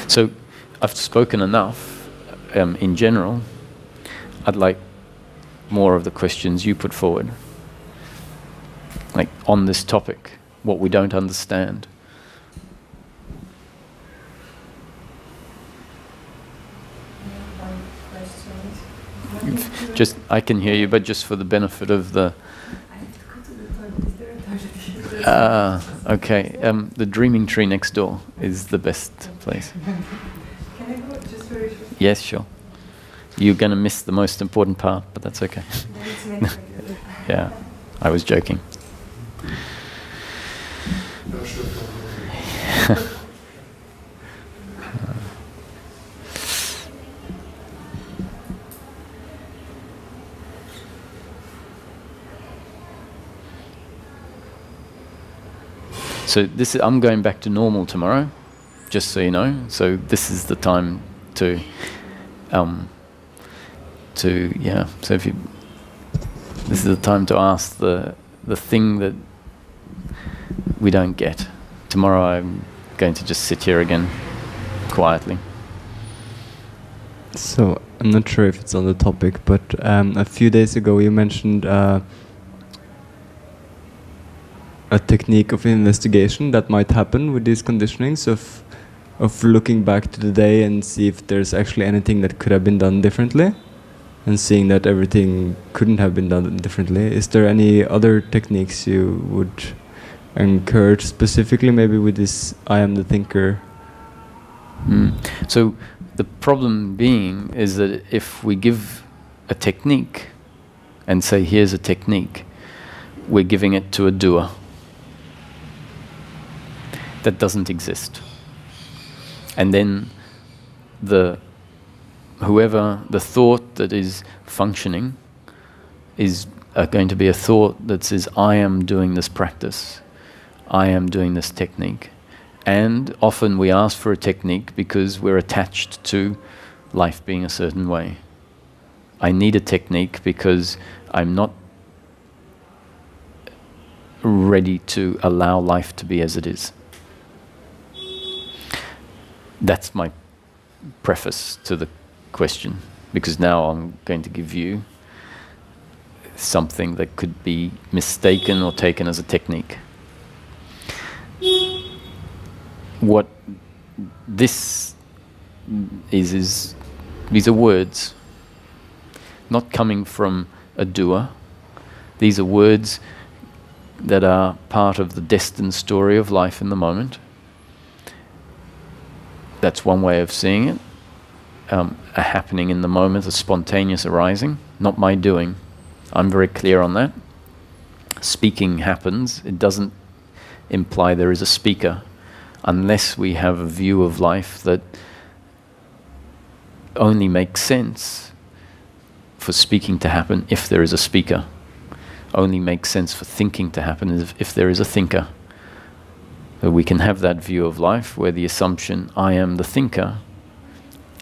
[SPEAKER 1] So I've spoken enough in general. I'd like more of the questions you put forward, like on this topic, what we don't understand. Just, I can hear you, but just for the benefit of the...
[SPEAKER 4] I have to go to the toilet. Is there a toilet?
[SPEAKER 1] Okay. The Dreaming Tree next door is the best place.
[SPEAKER 4] Can I go just very short?
[SPEAKER 1] Yes, sure. You're going to miss the most important part, but that's okay. Yeah, I was joking. So this is, I'm going back to normal tomorrow, just so you know. So this is the time to yeah. So if you, this is the time to ask the thing that we don't get. Tomorrow I'm going to just sit here again quietly.
[SPEAKER 5] So I'm not sure if it's on the topic, but a few days ago you mentioned a technique of investigation that might happen with these conditionings of looking back to the day and see if there's actually anything that could have been done differently, and seeing that everything couldn't have been done differently. Is there any other techniques you would encourage, specifically maybe with this I am the thinker?
[SPEAKER 1] So the problem being is that if we give a technique and say here's a technique, we're giving it to a doer. That doesn't exist. And then the thought that is functioning is going to be a thought that says, I am doing this practice, I am doing this technique. And often we ask for a technique because we're attached to life being a certain way. I need a technique because I'm not ready to allow life to be as it is. That's my preface to the question, because now I'm going to give you something that could be mistaken or taken as a technique. What this is these are words, not coming from a doer. These are words that are part of the destined story of life in the moment. That's one way of seeing it. A happening in the moment, a spontaneous arising, not my doing. I'm very clear on that. Speaking happens. It doesn't imply there is a speaker, unless we have a view of life that only makes sense for speaking to happen if there is a speaker. Only makes sense for thinking to happen if there is a thinker. So we can have that view of life where the assumption, I am the thinker,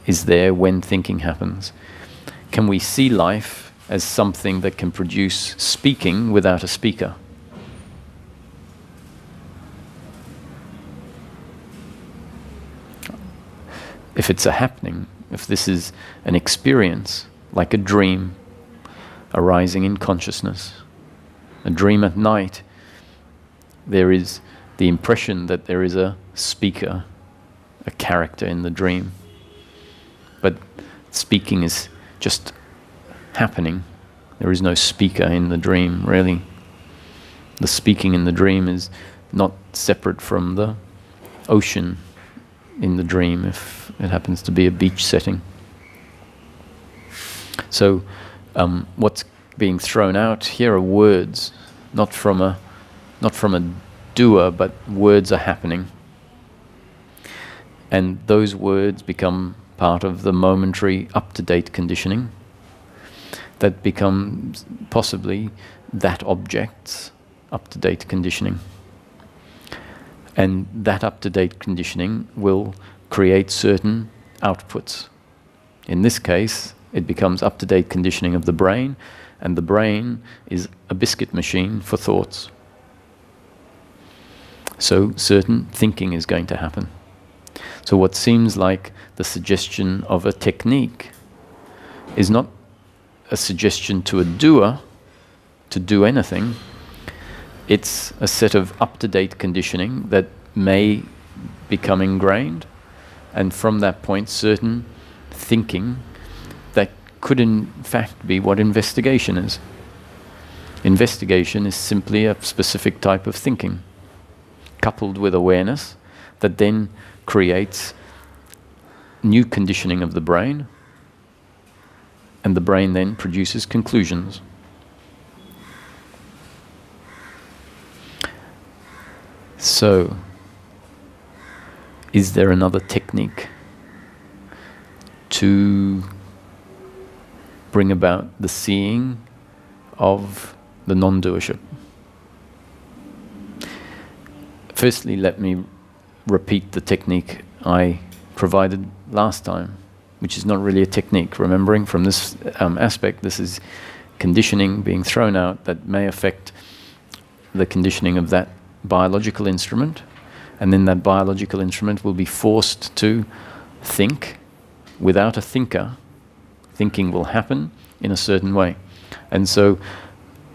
[SPEAKER 1] is there when thinking happens. Can we see life as something that can produce speaking without a speaker? If it's a happening, if this is an experience, like a dream arising in consciousness, a dream at night, there is the impression that there is a speaker, a character in the dream. But speaking is just happening. There is no speaker in the dream, really. The speaking in the dream is not separate from the ocean in the dream, if it happens to be a beach setting. So what's being thrown out here are words, not from a doer, but words are happening. And those words become part of the momentary up-to-date conditioning that becomes possibly that object's up-to-date conditioning. And that up-to-date conditioning will create certain outputs. In this case, it becomes up-to-date conditioning of the brain, and the brain is a biscuit machine for thoughts. So certain thinking is going to happen. So what seems like the suggestion of a technique is not a suggestion to a doer to do anything. It's a set of up-to-date conditioning that may become ingrained, and from that point certain thinking that could in fact be what investigation is. Investigation is simply a specific type of thinking, coupled with awareness, that then creates new conditioning of the brain, and the brain then produces conclusions. So, is there another technique to bring about the seeing of the non-doership? Firstly, let me repeat the technique I provided last time. which is not really a technique. Remembering from this aspect, this is conditioning being thrown out that may affect the conditioning of that biological instrument, and then that biological instrument will be forced to think. Without a thinker, thinking will happen in a certain way. And so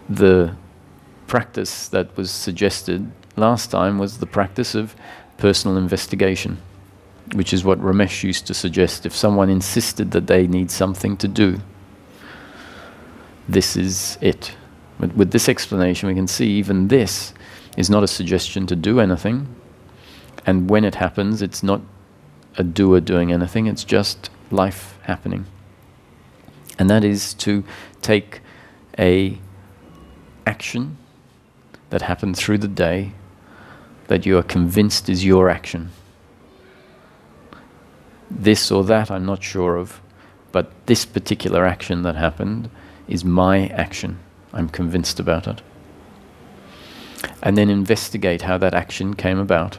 [SPEAKER 1] the practice that was suggested last time was the practice of personal investigation, which is what Ramesh used to suggest. If someone insisted that they need something to do, this is it. But with this explanation, we can see even this is not a suggestion to do anything. And when it happens, it's not a doer doing anything, it's just life happening. And that is to take a action that happened through the day that you are convinced is your action. This or that I'm not sure of, but this particular action that happened is my action. I'm convinced about it. And then investigate how that action came about.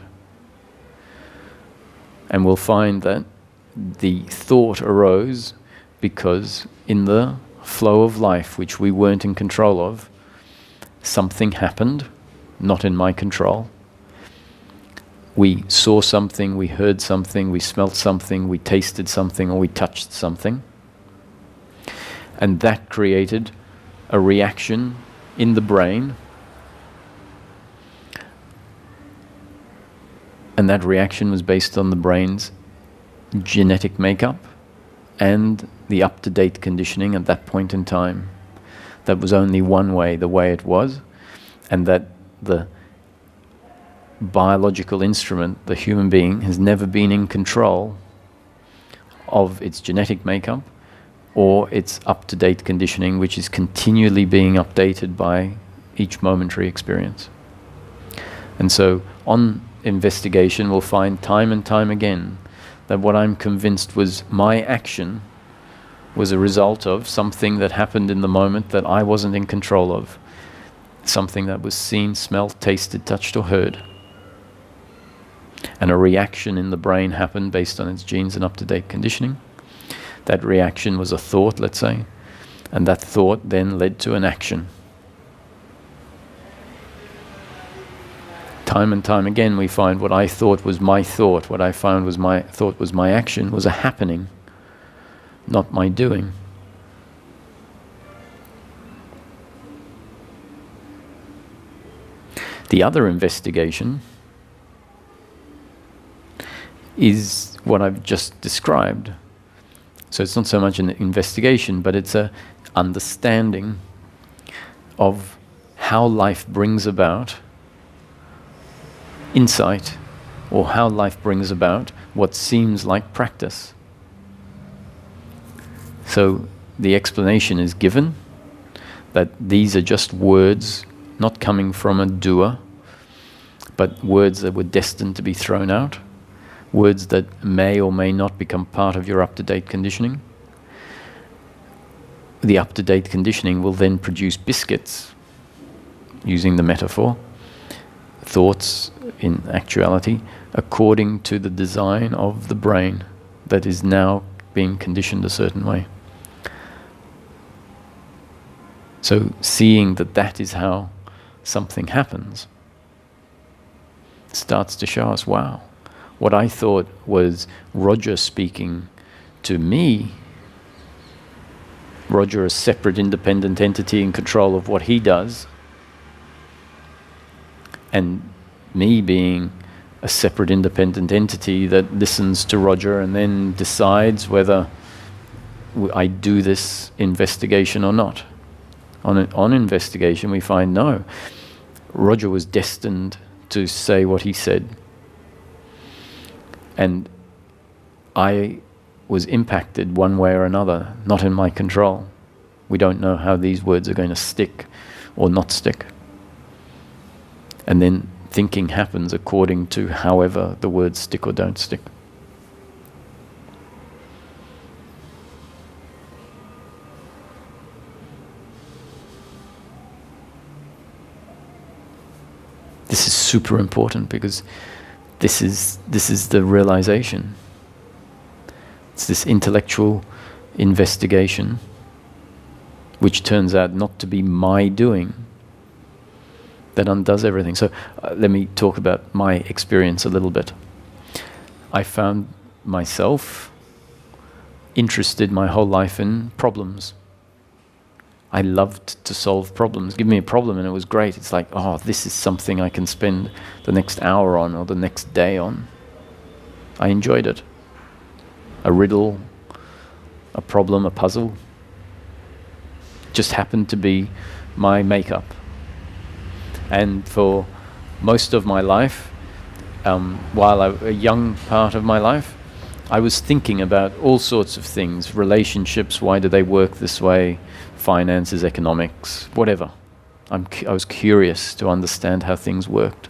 [SPEAKER 1] And we'll find that the thought arose because in the flow of life, which we weren't in control of, something happened, not in my control. We saw something, we heard something, we smelt something, we tasted something, or we touched something. And that created a reaction in the brain. And that reaction was based on the brain's genetic makeup and the up-to-date conditioning at that point in time. That was only one way, the way it was, and that the biological instrument, the human being, has never been in control of its genetic makeup or its up-to-date conditioning, which is continually being updated by each momentary experience. And so on investigation, we'll find time and time again that what I'm convinced was my action was a result of something that happened in the moment that I wasn't in control of. Something that was seen, smelled, tasted, touched, or heard. And a reaction in the brain happened based on its genes and up-to-date conditioning. That reaction was a thought, let's say, and that thought then led to an action. Time and time again we find what I thought was my thought, what I found was my thought was my action, was a happening, not my doing. The other investigation is what I've just described. So it's not so much an investigation, but it's a understanding of how life brings about insight, or how life brings about what seems like practice. So the explanation is given that these are just words not coming from a doer, but words that were destined to be thrown out, words that may or may not become part of your up-to-date conditioning. The up-to-date conditioning will then produce biscuits, using the metaphor, thoughts in actuality, according to the design of the brain that is now being conditioned a certain way. So seeing that that is how something happens starts to show us, wow, what I thought was Roger speaking to me, Roger a separate independent entity in control of what he does, and me being a separate independent entity that listens to Roger and then decides whether I do this investigation or not. On investigation we find no, Roger was destined to say what he said, and I was impacted one way or another, not in my control. We don't know how these words are going to stick or not stick. And then thinking happens according to however the words stick or don't stick. This is super important because this is the realization It's this intellectual investigation, which turns out not to be my doing, that undoes everything. So let me talk about my experience a little bit. I found myself interested my whole life in problems. I loved to solve problems. Give me a problem and it was great. It's like, oh, this is something I can spend the next hour on or the next day on. I enjoyed it. A riddle, a problem, a puzzle, just happened to be my makeup. And for most of my life, a young part of my life, I was thinking about all sorts of things, relationships, why do they work this way, finances, economics, whatever. I was curious to understand how things worked.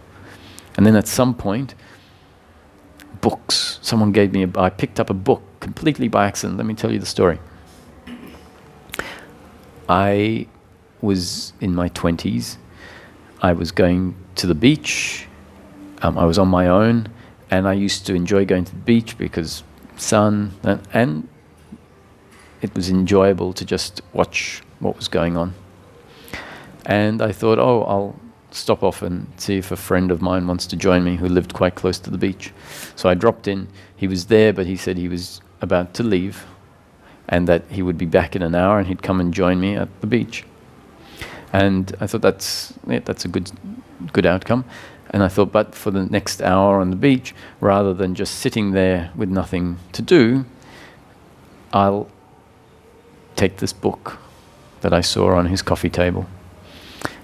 [SPEAKER 1] And then at some point, books. Someone gave me I picked up a book completely by accident. Let me tell you the story. I was in my 20s. I was going to the beach. I was on my own, and I used to enjoy going to the beach because sun, and it was enjoyable to just watch what was going on. And I thought, oh, I'll stop off and see if a friend of mine wants to join me who lived quite close to the beach. So I dropped in. He was there, but he said he was about to leave and that he would be back in an hour and he'd come and join me at the beach. And I thought that's a good outcome. And I thought, but for the next hour on the beach, rather than just sitting there with nothing to do, I'll take this book that I saw on his coffee table.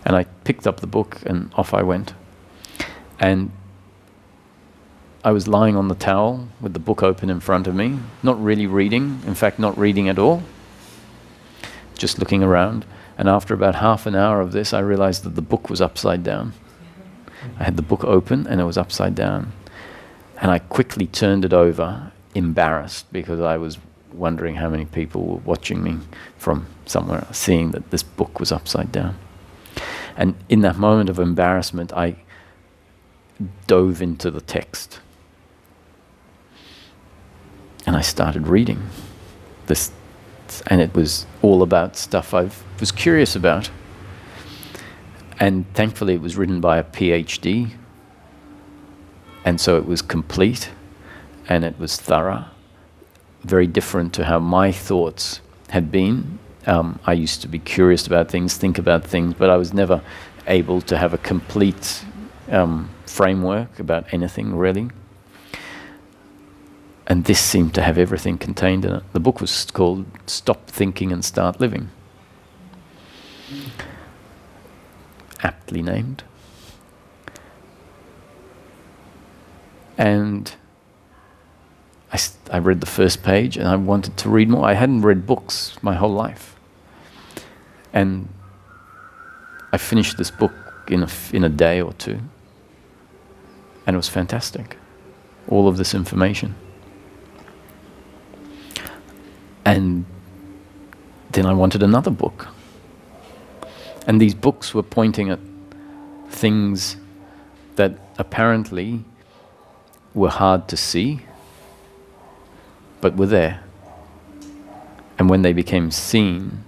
[SPEAKER 1] And I picked up the book and off I went. And I was lying on the towel with the book open in front of me, not really reading, in fact not reading at all, just looking around. And after about half an hour of this, I realized that the book was upside down. I had the book open and it was upside down. And I quickly turned it over, embarrassed, because I was wondering how many people were watching me from somewhere, seeing that this book was upside down. And in that moment of embarrassment, I dove into the text. And I started reading this, and it was all about stuff I was curious about. And thankfully it was written by a PhD, and so it was complete, and it was thorough, very different to how my thoughts had been. I used to be curious about things, think about things, but I was never able to have a complete framework about anything, really. And this seemed to have everything contained in it. The book was called Stop Thinking and Start Living. Aptly named. And I read the first page and I wanted to read more. I hadn't read books my whole life. And I finished this book in a day or two. And it was fantastic. All of this information. And then I wanted another book. And these books were pointing at things that apparently were hard to see, but were there. And when they became seen,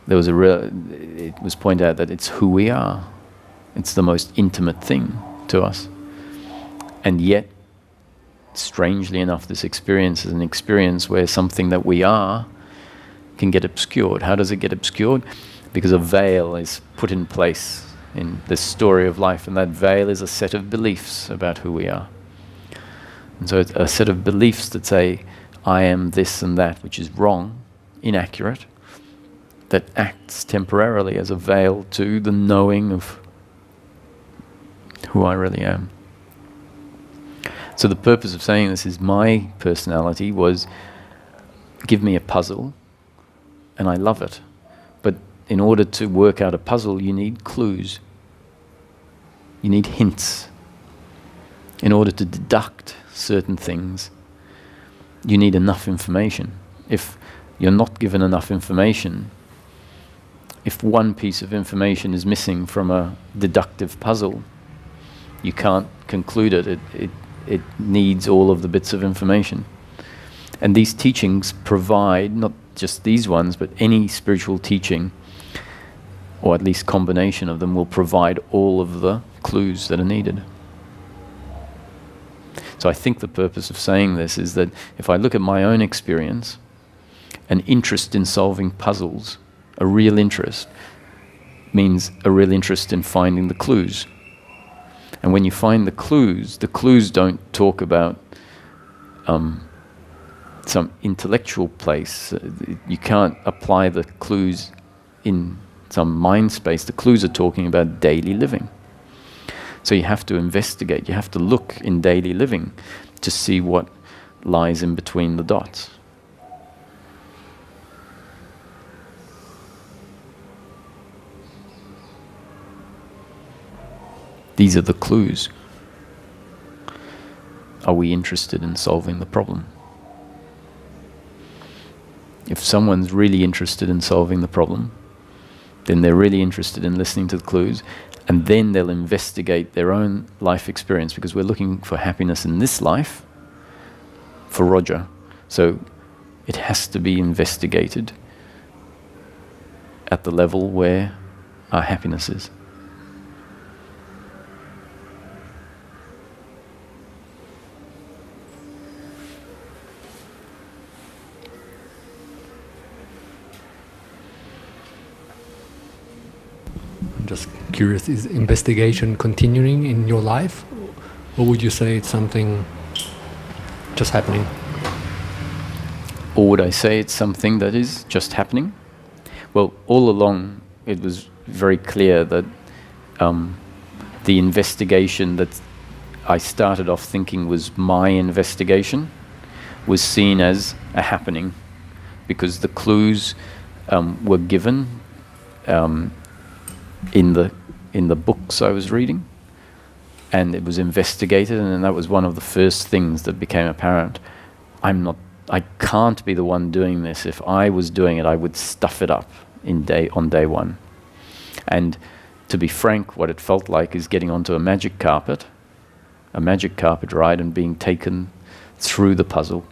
[SPEAKER 1] there was it was pointed out that it's who we are. It's the most intimate thing to us. And yet, strangely enough, this experience is an experience where something that we are can get obscured. How does it get obscured? Because a veil is put in place in this story of life, and that veil is a set of beliefs about who we are. And so it's a set of beliefs that say, I am this and that, which is wrong, inaccurate, that acts temporarily as a veil to the knowing of who I really am. So the purpose of saying this is my personality was, give me a puzzle, and I love it. But in order to work out a puzzle, you need clues. You need hints. In order to deduct certain things, you need enough information. If you're not given enough information, if one piece of information is missing from a deductive puzzle, you can't conclude it. It needs all of the bits of information. And these teachings provide, not just these ones, but any spiritual teaching, or at least combination of them, will provide all of the clues that are needed. So I think the purpose of saying this is that if I look at my own experience, an interest in solving puzzles, a real interest, means a real interest in finding the clues. And when you find the clues don't talk about some intellectual place. You can't apply the clues in some mind space. The clues are talking about daily living. So you have to investigate, you have to look in daily living to see what lies in between the dots. These are the clues. Are we interested in solving the problem? If someone's really interested in solving the problem, then they're really interested in listening to the clues, and then they'll investigate their own life experience, because we're looking for happiness in this life for Roger. So it has to be investigated at the level where our happiness is.
[SPEAKER 3] Just curious, is investigation continuing in your life, or would you say it's something just happening?
[SPEAKER 1] Or would I say it's something that is just happening? Well, all along it was very clear that the investigation that I started off thinking was my investigation was seen as a happening, because the clues were given in the books I was reading, and it was investigated, and then that was one of the first things that became apparent. I can't be the one doing this. If I was doing it, I would stuff it up on day one. And to be frank, what it felt like is getting onto a magic carpet ride, and being taken through the puzzle,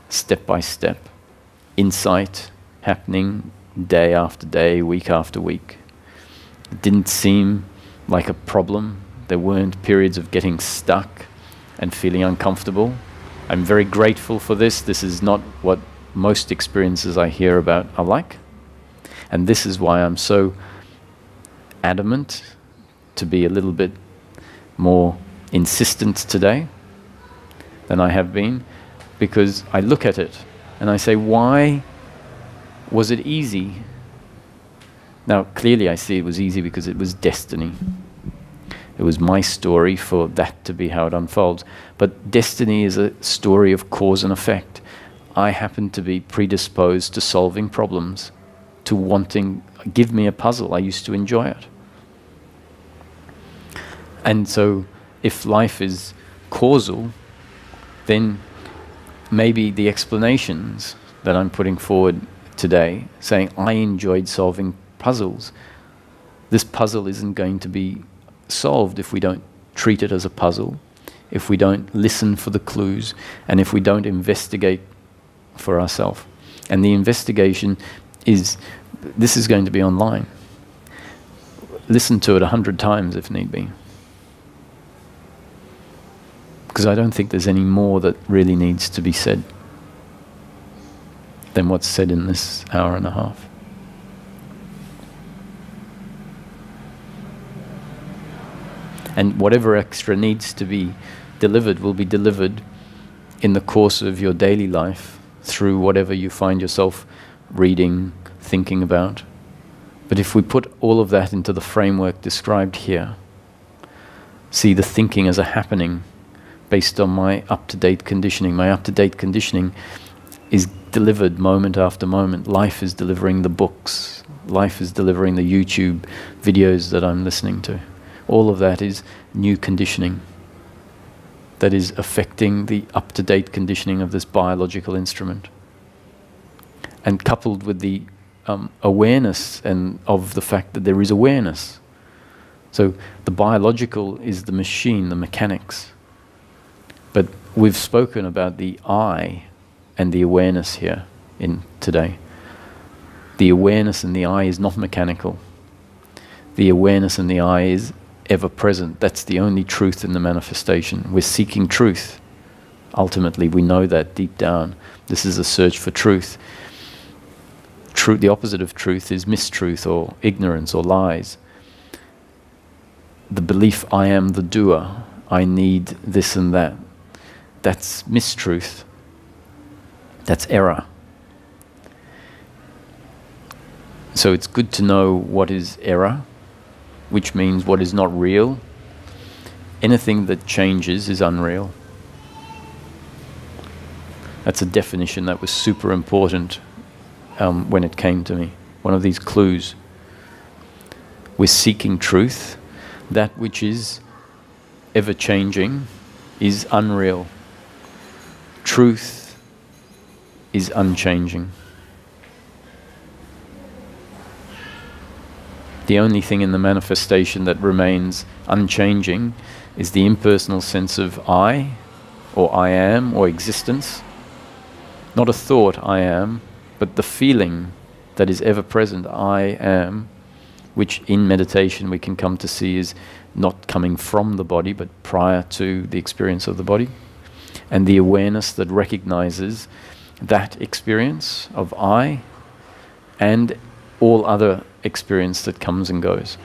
[SPEAKER 1] step by step, insight happening day after day, week after week. It didn't seem like a problem. There weren't periods of getting stuck and feeling uncomfortable. I'm very grateful for this. This is not what most experiences I hear about are like. And this is why I'm so adamant to be a little bit more insistent today than I have been, because I look at it and I say, why was it easy? Now, clearly I see it was easy because it was destiny. It was my story for that to be how it unfolds. But destiny is a story of cause and effect. I happen to be predisposed to solving problems, to wanting, give me a puzzle. I used to enjoy it. And so if life is causal, then maybe the explanations that I'm putting forward today, saying I enjoyed solving puzzles, this puzzle isn't going to be solved if we don't treat it as a puzzle, if we don't listen for the clues, and if we don't investigate for ourselves. And the investigation is, this is going to be online. Listen to it 100 times if need be. Because I don't think there's any more that really needs to be said than what's said in this hour and a half. And whatever extra needs to be delivered will be delivered in the course of your daily life, through whatever you find yourself reading, thinking about. But if we put all of that into the framework described here, see the thinking as a happening based on my up-to-date conditioning. My up-to-date conditioning is delivered moment after moment. Life is delivering the books. Life is delivering the YouTube videos that I'm listening to. All of that is new conditioning that is affecting the up-to-date conditioning of this biological instrument. And coupled with the awareness and of the fact that there is awareness. So the biological is the machine, the mechanics. But we've spoken about the I and the awareness here in today. The awareness in the I is not mechanical. The awareness in the I is ever present. That's the only truth in the manifestation. We're seeking truth. Ultimately, we know that deep down. This is a search for truth. The opposite of truth is mistruth or ignorance or lies. The belief I am the doer, I need this and that, that's mistruth. That's error. So it's good to know what is error, which means what is not real. Anything that changes is unreal. That's a definition that was super important when it came to me. One of these clues. We're seeking truth. That which is ever-changing is unreal. Truth is unchanging. The only thing in the manifestation that remains unchanging is the impersonal sense of I, or I am, or existence. Not a thought, I am, but the feeling that is ever present, I am, which in meditation we can come to see is not coming from the body, but prior to the experience of the body. And the awareness that recognizes that experience of I and all other experience that comes and goes.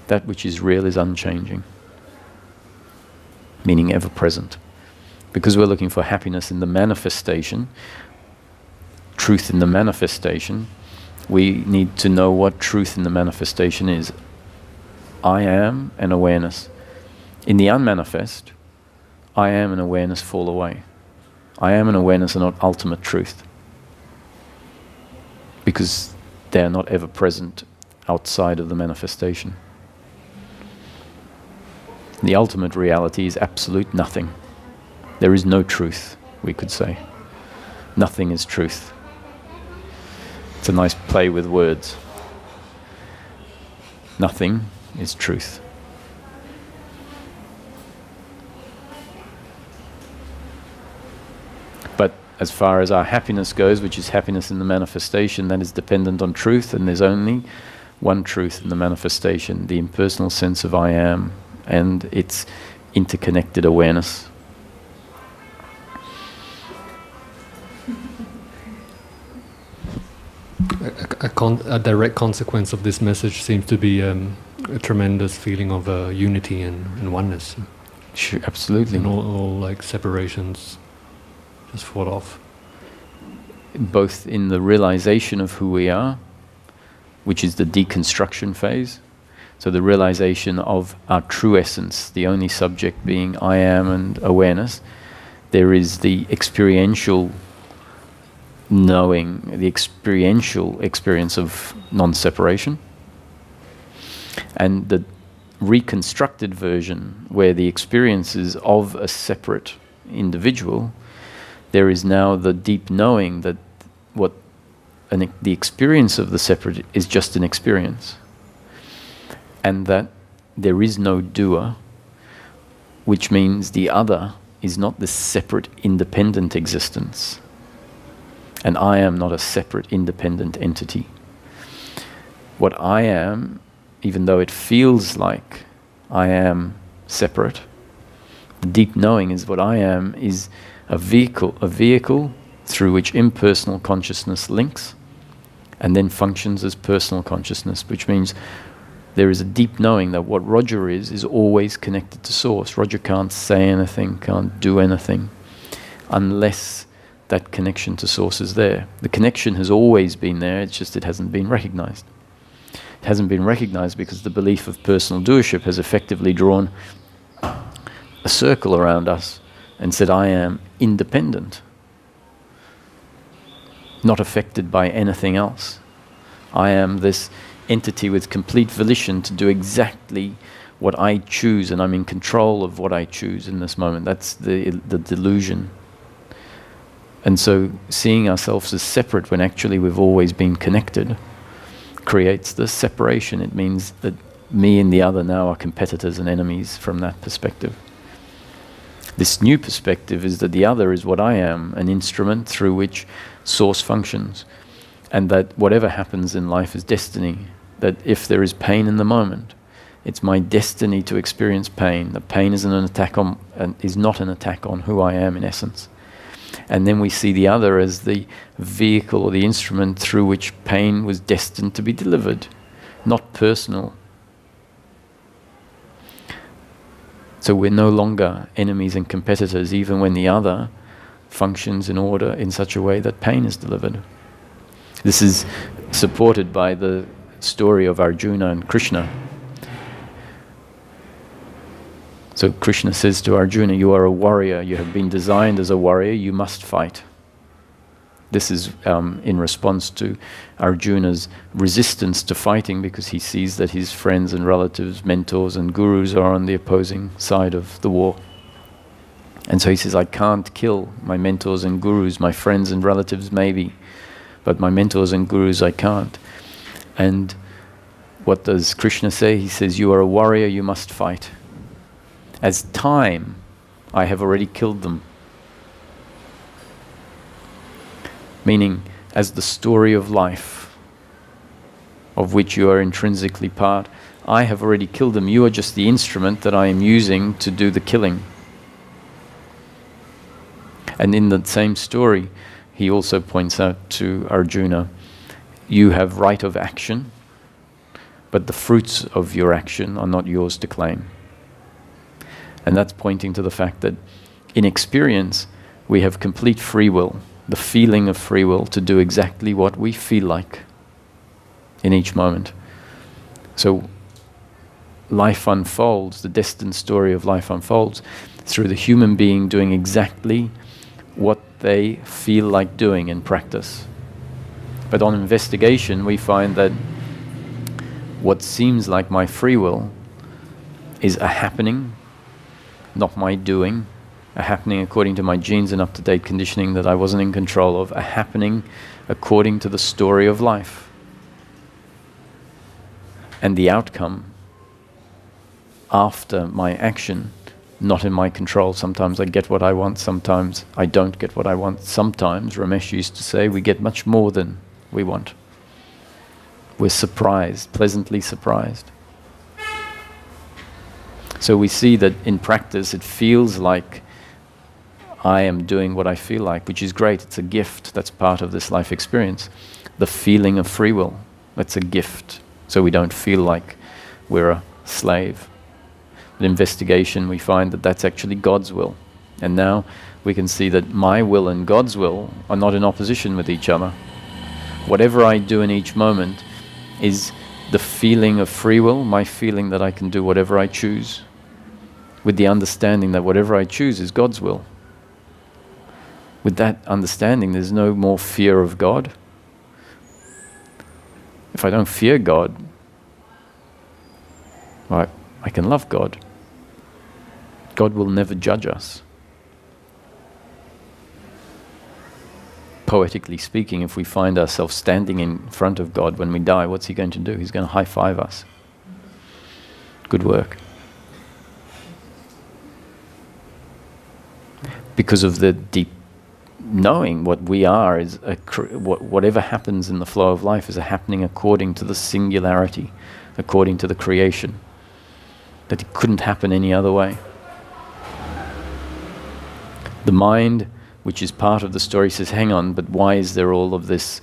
[SPEAKER 1] That which is real is unchanging, meaning ever present. Because we're looking for happiness in the manifestation, truth in the manifestation, we need to know what truth in the manifestation is. I am and awareness. In the unmanifest, I am and awareness fall away. I am and awareness are not ultimate truth, because they are not ever present outside of the manifestation. The ultimate reality is absolute nothing. There is no truth, we could say. Nothing is truth. It's a nice play with words. Nothing is truth. But as far as our happiness goes, which is happiness in the manifestation, that is dependent on truth, and there's only one truth in the manifestation, the impersonal sense of I am and its interconnected awareness.
[SPEAKER 3] A direct consequence of this message seems to be a tremendous feeling of unity and oneness.
[SPEAKER 1] Sure, absolutely.
[SPEAKER 3] And all like separations just fall off.
[SPEAKER 1] Both in the realization of who we are, which is the deconstruction phase. So the realization of our true essence, the only subject being I am and awareness. There is the experiential knowing, the experiential experience of non-separation. And the reconstructed version, where the experiences of a separate individual, there is now the deep knowing that the experience of the separate is just an experience. And that there is no doer, which means the other is not this separate independent existence. And I am not a separate independent entity. What I am, even though it feels like I am separate, the deep knowing is what I am is a vehicle through which impersonal consciousness links and then functions as personal consciousness, which means there is a deep knowing that what Roger is always connected to Source. Roger can't say anything, can't do anything, unless that connection to Source is there. The connection has always been there, it's just it hasn't been recognized. It hasn't been recognized because the belief of personal doership has effectively drawn a circle around us and said, I am independent, not affected by anything else. I am this entity with complete volition to do exactly what I choose, and I'm in control of what I choose in this moment. That's the delusion. And so seeing ourselves as separate when actually we've always been connected creates the separation. It means that me and the other now are competitors and enemies from that perspective. This new perspective is that the other is what I am, an instrument through which source functions, and that whatever happens in life is destiny, that if there is pain in the moment, it's my destiny to experience pain. The pain is not an attack on who I am in essence. And then we see the other as the vehicle or the instrument through which pain was destined to be delivered, not personal. So we're no longer enemies and competitors, even when the other functions in order in such a way that pain is delivered. This is supported by the story of Arjuna and Krishna. So Krishna says to Arjuna, you are a warrior, you have been designed as a warrior, you must fight. This is in response to Arjuna's resistance to fighting, because he sees that his friends and relatives, mentors and gurus are on the opposing side of the war. And so he says, I can't kill my mentors and gurus, my friends and relatives maybe, but my mentors and gurus I can't. And what does Krishna say? He says, you are a warrior, you must fight. As time, I have already killed them. Meaning, as the story of life, of which you are intrinsically part, I have already killed them. You are just the instrument that I am using to do the killing. And in the same story, he also points out to Arjuna, you have right of action, but the fruits of your action are not yours to claim. And that's pointing to the fact that in experience, we have complete free will, the feeling of free will to do exactly what we feel like in each moment. So life unfolds, the destined story of life unfolds through the human being doing exactly what they feel like doing in practice. But on investigation, we find that what seems like my free will is a happening, not my doing, a happening according to my genes and up-to-date conditioning that I wasn't in control of, a happening according to the story of life. And the outcome after my action, not in my control. Sometimes I get what I want, sometimes I don't get what I want. Sometimes, Ramesh used to say, we get much more than we want. We're surprised, pleasantly surprised. So we see that in practice it feels like I am doing what I feel like, which is great. It's a gift. That's part of this life experience. The feeling of free will, that's a gift. So we don't feel like we're a slave. In investigation, we find that that's actually God's will. And now we can see that my will and God's will are not in opposition with each other. Whatever I do in each moment is the feeling of free will, my feeling that I can do whatever I choose, with the understanding that whatever I choose is God's will. With that understanding, there's no more fear of God. If I don't fear God, I can love God. God will never judge us. Poetically speaking, if we find ourselves standing in front of God when we die, what's He going to do? He's going to high-five us. Good work. Because of the deep knowing what we are is whatever happens in the flow of life is a happening according to the singularity, according to the creation, that it couldn't happen any other way. The mind, which is part of the story, says, hang on, but why is there all of this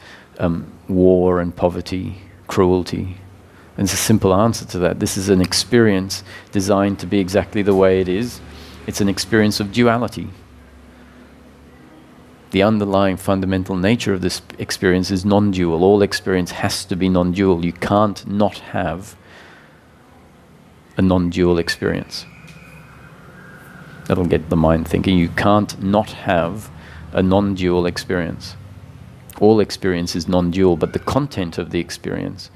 [SPEAKER 1] war and poverty, cruelty? And it's a simple answer to that. This is an experience designed to be exactly the way it is. It's an experience of duality. The underlying fundamental nature of this experience is non-dual. All experience has to be non-dual. You can't not have a non-dual experience. That'll get the mind thinking. You can't not have a non-dual experience. All experience is non-dual, but the content of the experience,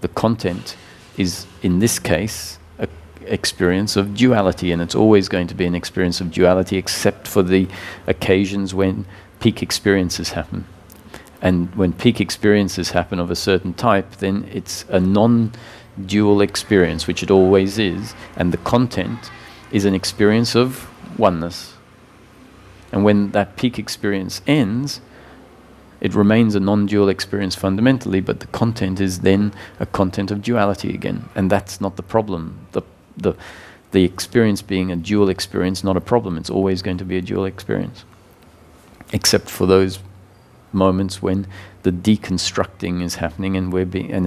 [SPEAKER 1] the content is, in this case, an experience of duality, and it's always going to be an experience of duality except for the occasions when peak experiences happen. And when peak experiences happen of a certain type, then it's a non-dual experience, which it always is, and the content is an experience of oneness. And when that peak experience ends, it remains a non-dual experience fundamentally, but the content is then a content of duality again. And that's not the problem. The experience being a dual experience, not a problem. It's always going to be a dual experience. Except for those moments when the deconstructing is happening and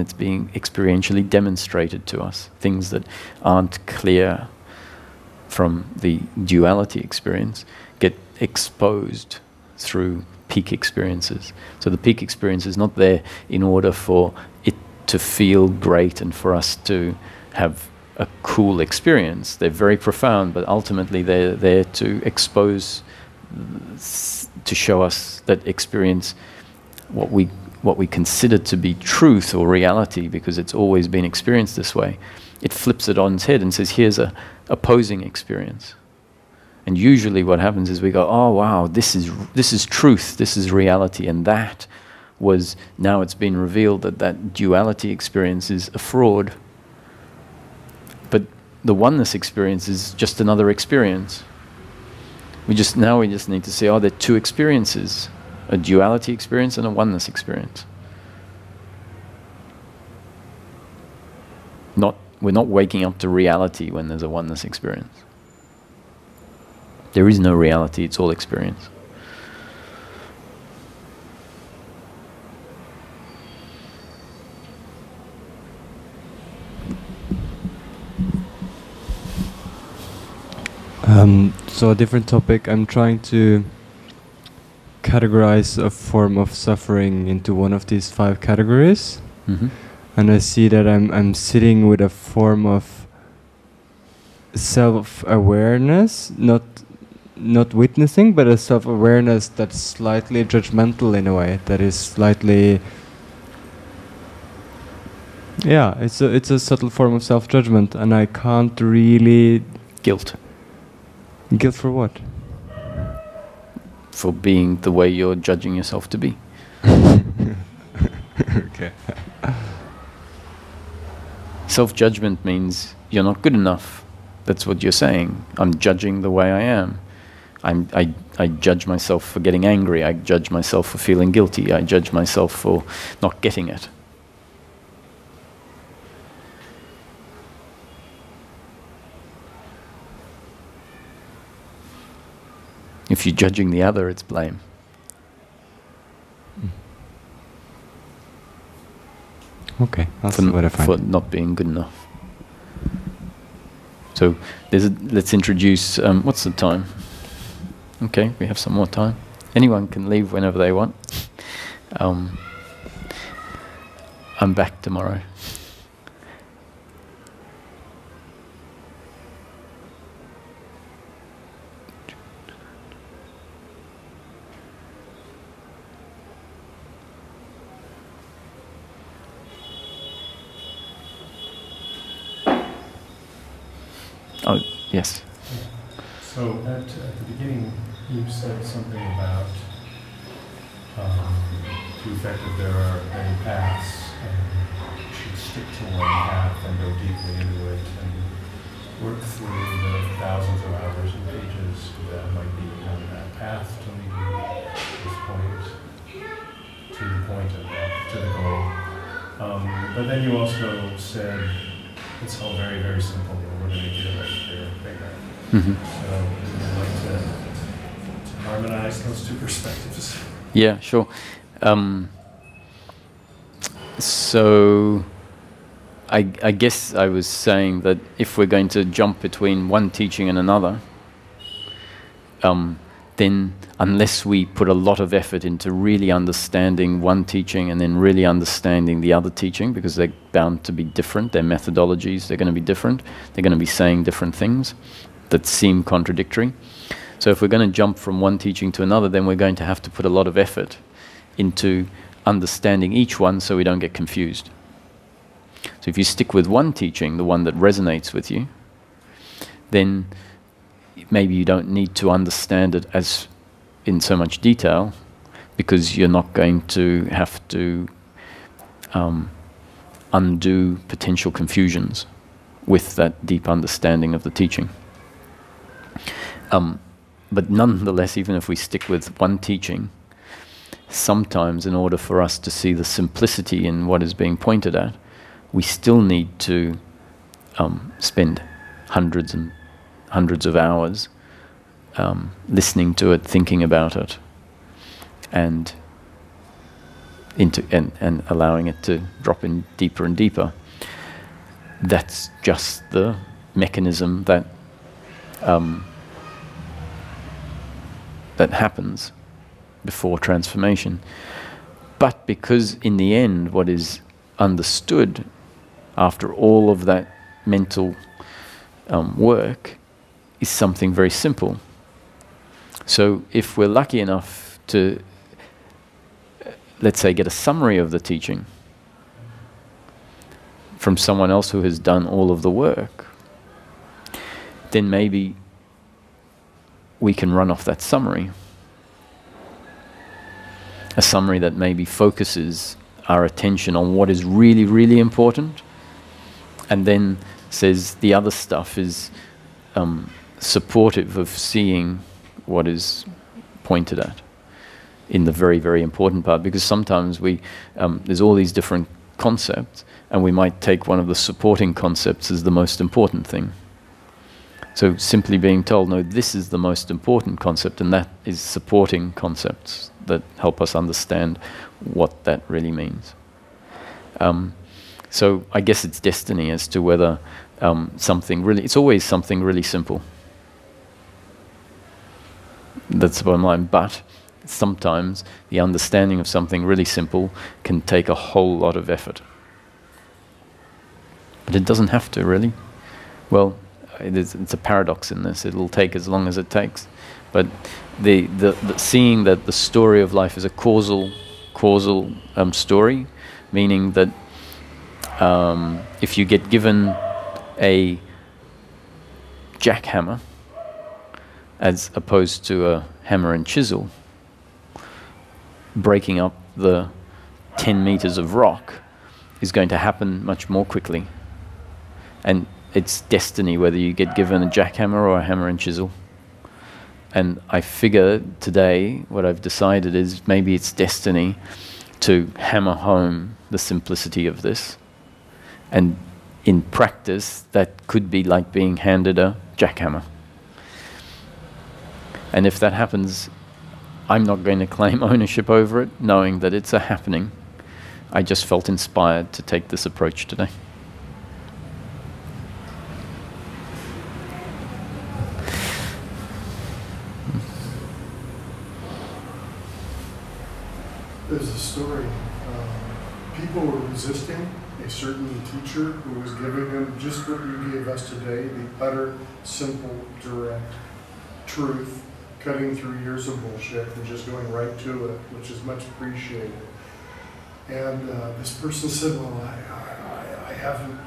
[SPEAKER 1] it's being experientially demonstrated to us. Things that aren't clear from the duality experience get exposed through peak experiences. So the peak experience is not there in order for it to feel great and for us to have a cool experience. They're very profound, but ultimately they're there to expose, to show us that experience, what we consider to be truth or reality, because it's always been experienced this way. It flips it on its head and says, here's a opposing experience. And usually what happens is we go, oh wow, this is truth, this is reality, and that was, now it's been revealed that duality experience is a fraud. But the oneness experience is just another experience. We just need to say, oh, there are two experiences, a duality experience and a oneness experience. We're not waking up to reality when there's a oneness experience. There is no reality, it's all experience.
[SPEAKER 5] So a different topic, I'm trying to categorize a form of suffering into one of these 5 categories.
[SPEAKER 1] Mm-hmm.
[SPEAKER 5] And I see that I'm sitting with a form of self-awareness, not witnessing, but a self-awareness that's slightly judgmental in a way, that is slightly, yeah, it's a subtle form of self-judgment, and I can't really...
[SPEAKER 1] Guilt.
[SPEAKER 5] Guilt for what?
[SPEAKER 1] For being the way you're judging yourself to be.
[SPEAKER 5] Okay.
[SPEAKER 1] Self-judgment means you're not good enough. That's what you're saying. I'm judging the way I am. I judge myself for getting angry. I judge myself for feeling guilty. I judge myself for not getting it. If you're judging the other, it's blame.
[SPEAKER 5] Okay, that's what I find.
[SPEAKER 1] For not being good enough. So let's introduce, what's the time? Okay, we have some more time. Anyone can leave whenever they want. I'm back tomorrow. Oh, yes.
[SPEAKER 6] So at the beginning, you said something about the effect that there are many paths, and you should stick to one path and go deeply into it and work through the thousands of hours and pages that might be on that path to lead you at this point, to the point of that, to the goal. But then you also said it's all very, very simple. We're going to make it bigger.
[SPEAKER 1] Mm-hmm.
[SPEAKER 6] So I'd like to harmonize those two perspectives.
[SPEAKER 1] Yeah, sure. So I guess I was saying that if we're going to jump between one teaching and another, then unless we put a lot of effort into really understanding one teaching and then really understanding the other teaching, because they're bound to be different, their methodologies, they're going to be different, they're going to be saying different things that seem contradictory. So if we're going to jump from one teaching to another, then we're going to have to put a lot of effort into understanding each one so we don't get confused. So if you stick with one teaching, the one that resonates with you, then maybe you don't need to understand it as in so much detail, because you're not going to have to undo potential confusions with that deep understanding of the teaching. But nonetheless, even if we stick with one teaching, sometimes in order for us to see the simplicity in what is being pointed at, we still need to spend hundreds and hundreds of hours listening to it, thinking about it, and allowing it to drop in deeper and deeper. That's just the mechanism that that happens before transformation. But because in the end what is understood after all of that mental work is something very simple. So if we're lucky enough to, let's say, get a summary of the teaching from someone else who has done all of the work, then maybe we can run off that summary. A summary that maybe focuses our attention on what is really, really important, and then says the other stuff is supportive of seeing what is pointed at in the very, very important part. Because sometimes there's all these different concepts, and we might take one of the supporting concepts as the most important thing. So simply being told, no, this is the most important concept, and that is supporting concepts that help us understand what that really means. So I guess it's destiny as to whether something really, it's always something really simple. That's the bottom line. But sometimes the understanding of something really simple can take a whole lot of effort. But it doesn't have to, really. Well, it's a paradox in this. It'll take as long as it takes. But the seeing that the story of life is a causal story, meaning that if you get given a jackhammer as opposed to a hammer and chisel, breaking up the 10 meters of rock is going to happen much more quickly. And it's destiny whether you get given a jackhammer or a hammer and chisel. And I figure today what I've decided is maybe it's destiny to hammer home the simplicity of this. And in practice, that could be like being handed a jackhammer. And if that happens, I'm not going to claim ownership over it, knowing that it's a happening. I just felt inspired to take this approach today.
[SPEAKER 2] There's a story. People were resisting a certain teacher who was giving them just what you gave us today, the utter, simple, direct truth, cutting through years of bullshit and just going right to it, which is much appreciated. And this person said, well, I haven't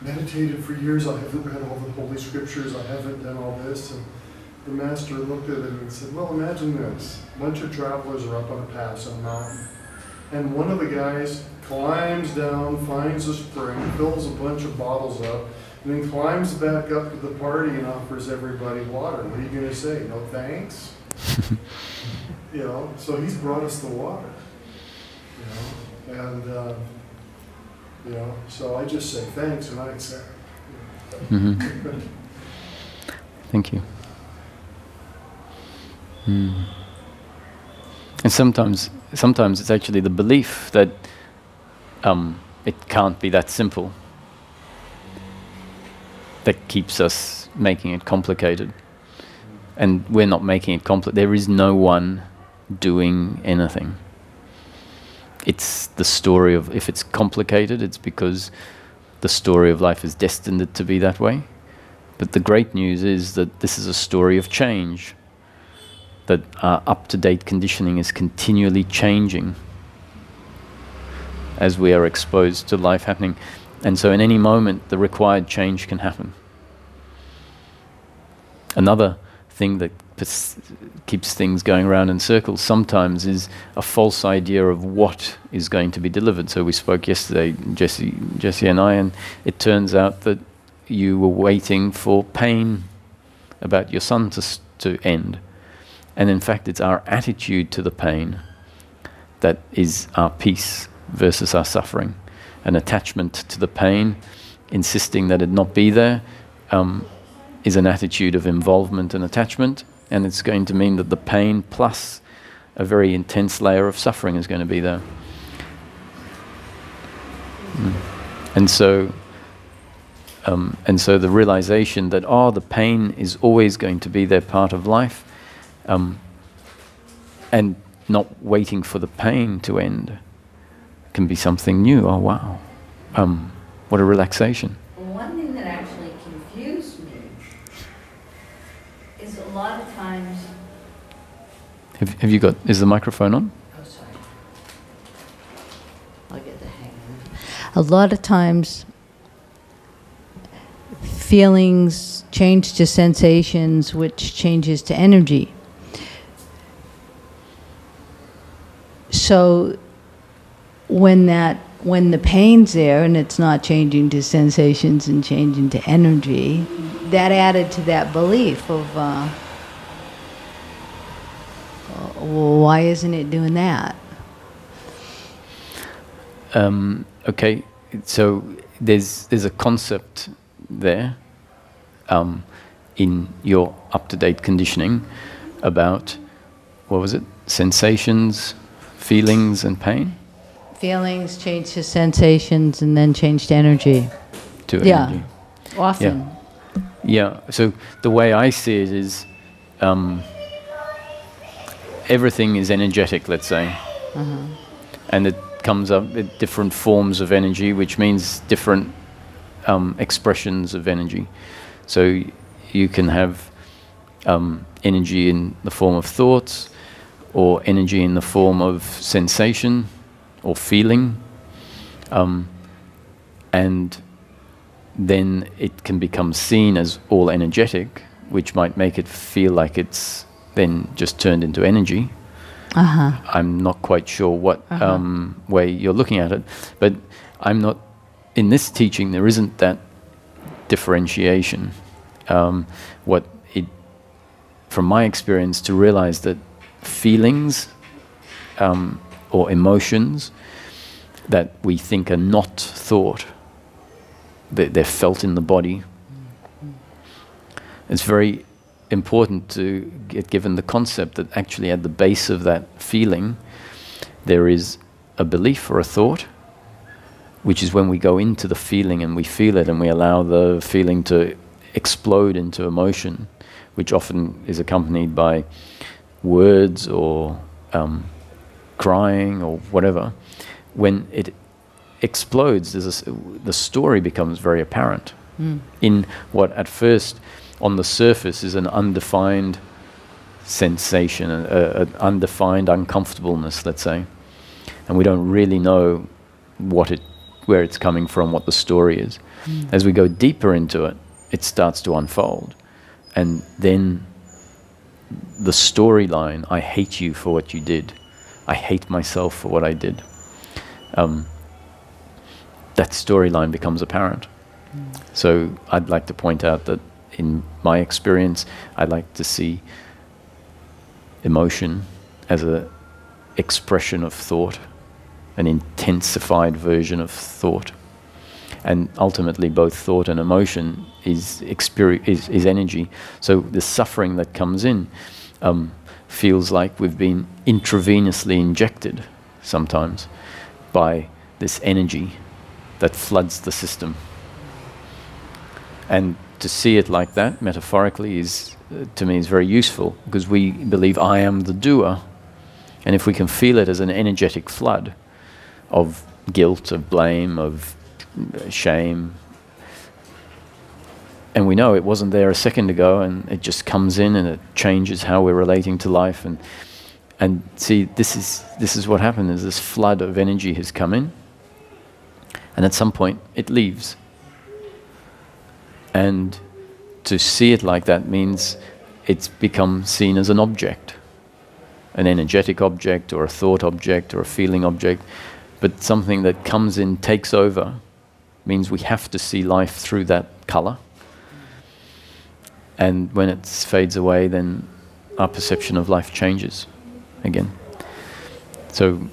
[SPEAKER 2] meditated for years, I haven't read all the Holy Scriptures, I haven't done all this. And the master looked at him and said, well, imagine this. A bunch of travelers are up on a pass on a mountain. And one of the guys climbs down, finds a spring, fills a bunch of bottles up, and then climbs back up to the party and offers everybody water. What are you going to say? No thanks? You know, so he's brought us the water. You know, and, you know, so I just say thanks and I accept.
[SPEAKER 1] Mm-hmm. Thank you. Mm. And sometimes it's actually the belief that it can't be that simple that keeps us making it complicated. And we're not making it complicated. There is no one doing anything. It's the story of, if it's complicated, it's because the story of life is destined to be that way. But the great news is that this is a story of change, that our up-to-date conditioning is continually changing as we are exposed to life happening. And so in any moment, the required change can happen. Another thing that keeps things going around in circles sometimes is a false idea of what is going to be delivered. So we spoke yesterday, Jesse and I, and it turns out that you were waiting for pain about your son to end. And in fact, it's our attitude to the pain that is our peace versus our suffering. An attachment to the pain, insisting that it not be there, is an attitude of involvement and attachment, and it's going to mean that the pain plus a very intense layer of suffering is going to be there. And so the realization that, the pain is always going to be there, part of life, and not waiting for the pain to end can be something new. Oh wow, what a relaxation.
[SPEAKER 7] One thing that actually confused me is a lot of times...
[SPEAKER 1] Have you got, is the microphone on?
[SPEAKER 7] Oh, sorry. I'll get the hang of it. A lot of times feelings change to sensations, which changes to energy. So when the pain's there and it's not changing to sensations and changing to energy, that added to that belief of, well, why isn't it doing that?
[SPEAKER 1] Okay, so there's a concept there in your up-to-date conditioning about, what was it? Sensations, feelings and pain?
[SPEAKER 7] Feelings change to sensations and then change to energy.
[SPEAKER 1] To energy.
[SPEAKER 7] Often.
[SPEAKER 1] Yeah, so the way I see it is everything is energetic, let's say. And it comes up with different forms of energy, which means different expressions of energy. So you can have energy in the form of thoughts, or energy in the form of sensation or feeling, and then it can become seen as all energetic, which might make it feel like it's then just turned into energy. I'm not quite sure what way you're looking at it, but I'm not, in this teaching there isn't that differentiation. From my experience, to realize that feelings or emotions that we think are not thought, they're felt in the body. It's very important to get given the concept that actually at the base of that feeling there is a belief or a thought, which is when we go into the feeling and we feel it and we allow the feeling to explode into emotion, which often is accompanied by words or crying or whatever. When it explodes, the story becomes very apparent in what at first on the surface is an undefined sensation, an undefined uncomfortableness, let's say, and we don't really know where it's coming from, what the story is. As we go deeper into it, it starts to unfold, and then the storyline, I hate you for what you did, I hate myself for what I did, that storyline becomes apparent. So I'd like to point out that in my experience, I like to see emotion as an expression of thought, an intensified version of thought. And ultimately both thought and emotion is energy. So the suffering that comes in feels like we've been intravenously injected sometimes by this energy that floods the system. And to see it like that, metaphorically, is to me is very useful, because we believe I am the doer, and if we can feel it as an energetic flood of guilt, of blame, of shame, and we know it wasn't there a second ago, and it just comes in and it changes how we're relating to life, and see, this is what happened, is this flood of energy has come in, and at some point it leaves. And to see it like that means it's become seen as an object, an energetic object or a thought object or a feeling object, but something that comes in, takes over, means we have to see life through that color. And when it fades away, then our perception of life changes again. So,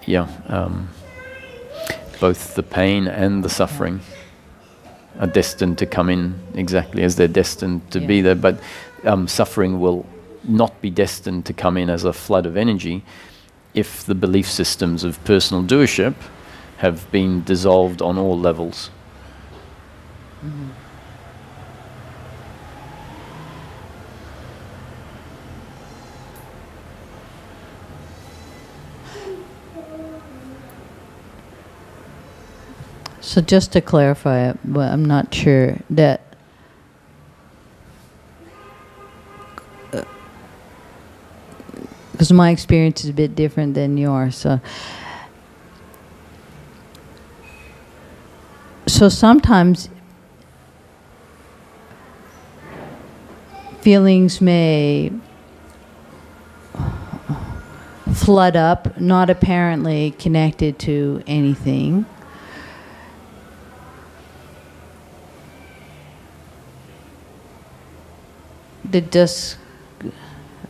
[SPEAKER 1] yeah, both the pain and the suffering are destined to come in exactly as they're destined to be there. But suffering will not be destined to come in as a flood of energy if the belief systems of personal doership have been dissolved on all levels.
[SPEAKER 7] Mm-hmm. So just to clarify, but I'm not sure that because my experience is a bit different than yours. So sometimes feelings may flood up, not apparently connected to anything. They're just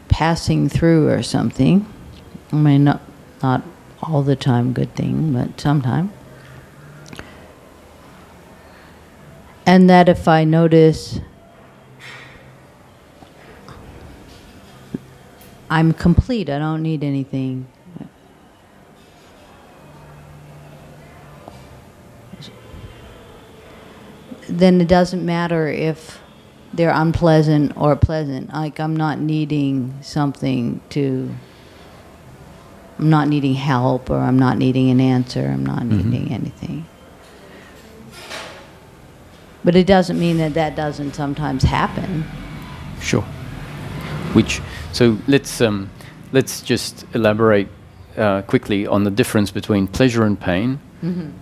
[SPEAKER 7] passing through or something. I mean, not all the time good thing, but sometime. And that if I notice I'm complete, I don't need anything. Then it doesn't matter if they're unpleasant or pleasant. Like I'm not needing something to, I'm not needing help, or I'm not needing an answer, I'm not needing anything. But it doesn't mean that that doesn't sometimes happen.
[SPEAKER 1] Sure. So let's just elaborate quickly on the difference between pleasure and pain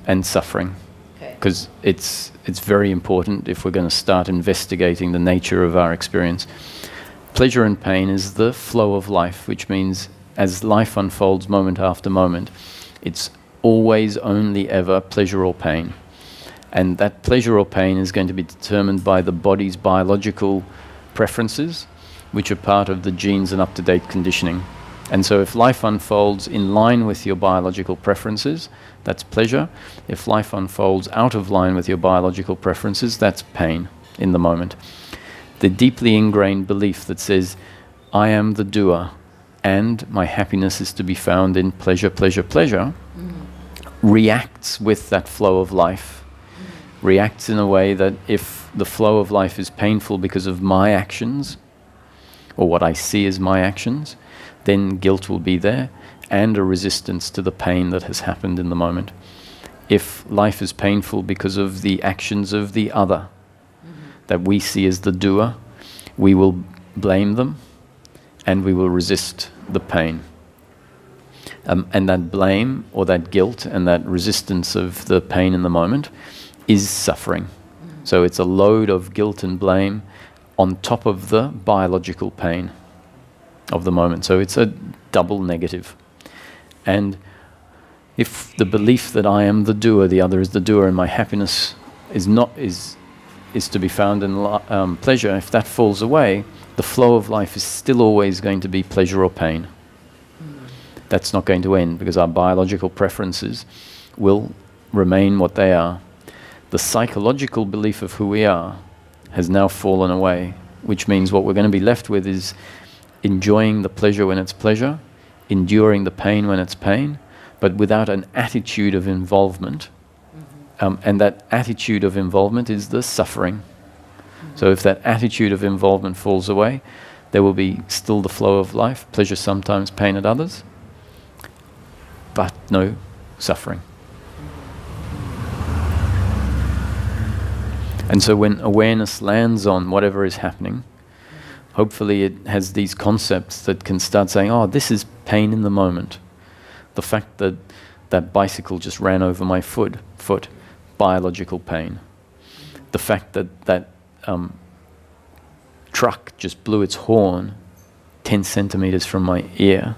[SPEAKER 1] and suffering. Because it's very important if we're going to start investigating the nature of our experience. Pleasure and pain is the flow of life, which means as life unfolds moment after moment, it's always only ever pleasure or pain. And that pleasure or pain is going to be determined by the body's biological preferences, which are part of the genes and up-to-date conditioning. And so if life unfolds in line with your biological preferences, that's pleasure. If life unfolds out of line with your biological preferences, that's pain in the moment. The deeply ingrained belief that says, I am the doer and my happiness is to be found in pleasure, pleasure, pleasure, reacts with that flow of life, reacts in a way that if the flow of life is painful because of my actions, or what I see as my actions, then guilt will be there and a resistance to the pain that has happened in the moment. If life is painful because of the actions of the other that we see as the doer, we will blame them and we will resist the pain. And that blame or that guilt and that resistance of the pain in the moment is suffering. So it's a load of guilt and blame on top of the biological pain of the moment. So it's a double negative. And if the belief that I am the doer, the other is the doer, and my happiness is to be found in pleasure, if that falls away, the flow of life is still always going to be pleasure or pain. That's not going to end because our biological preferences will remain what they are. The psychological belief of who we are has now fallen away, which means what we're going to be left with is enjoying the pleasure when it's pleasure, enduring the pain when it's pain, but without an attitude of involvement. And that attitude of involvement is the suffering. So if that attitude of involvement falls away, there will be still the flow of life, pleasure sometimes, pain at others, but no suffering. And so when awareness lands on whatever is happening, hopefully it has these concepts that can start saying, oh, this is pain in the moment. The fact that that bicycle just ran over my foot, biological pain. The fact that that truck just blew its horn 10 centimeters from my ear,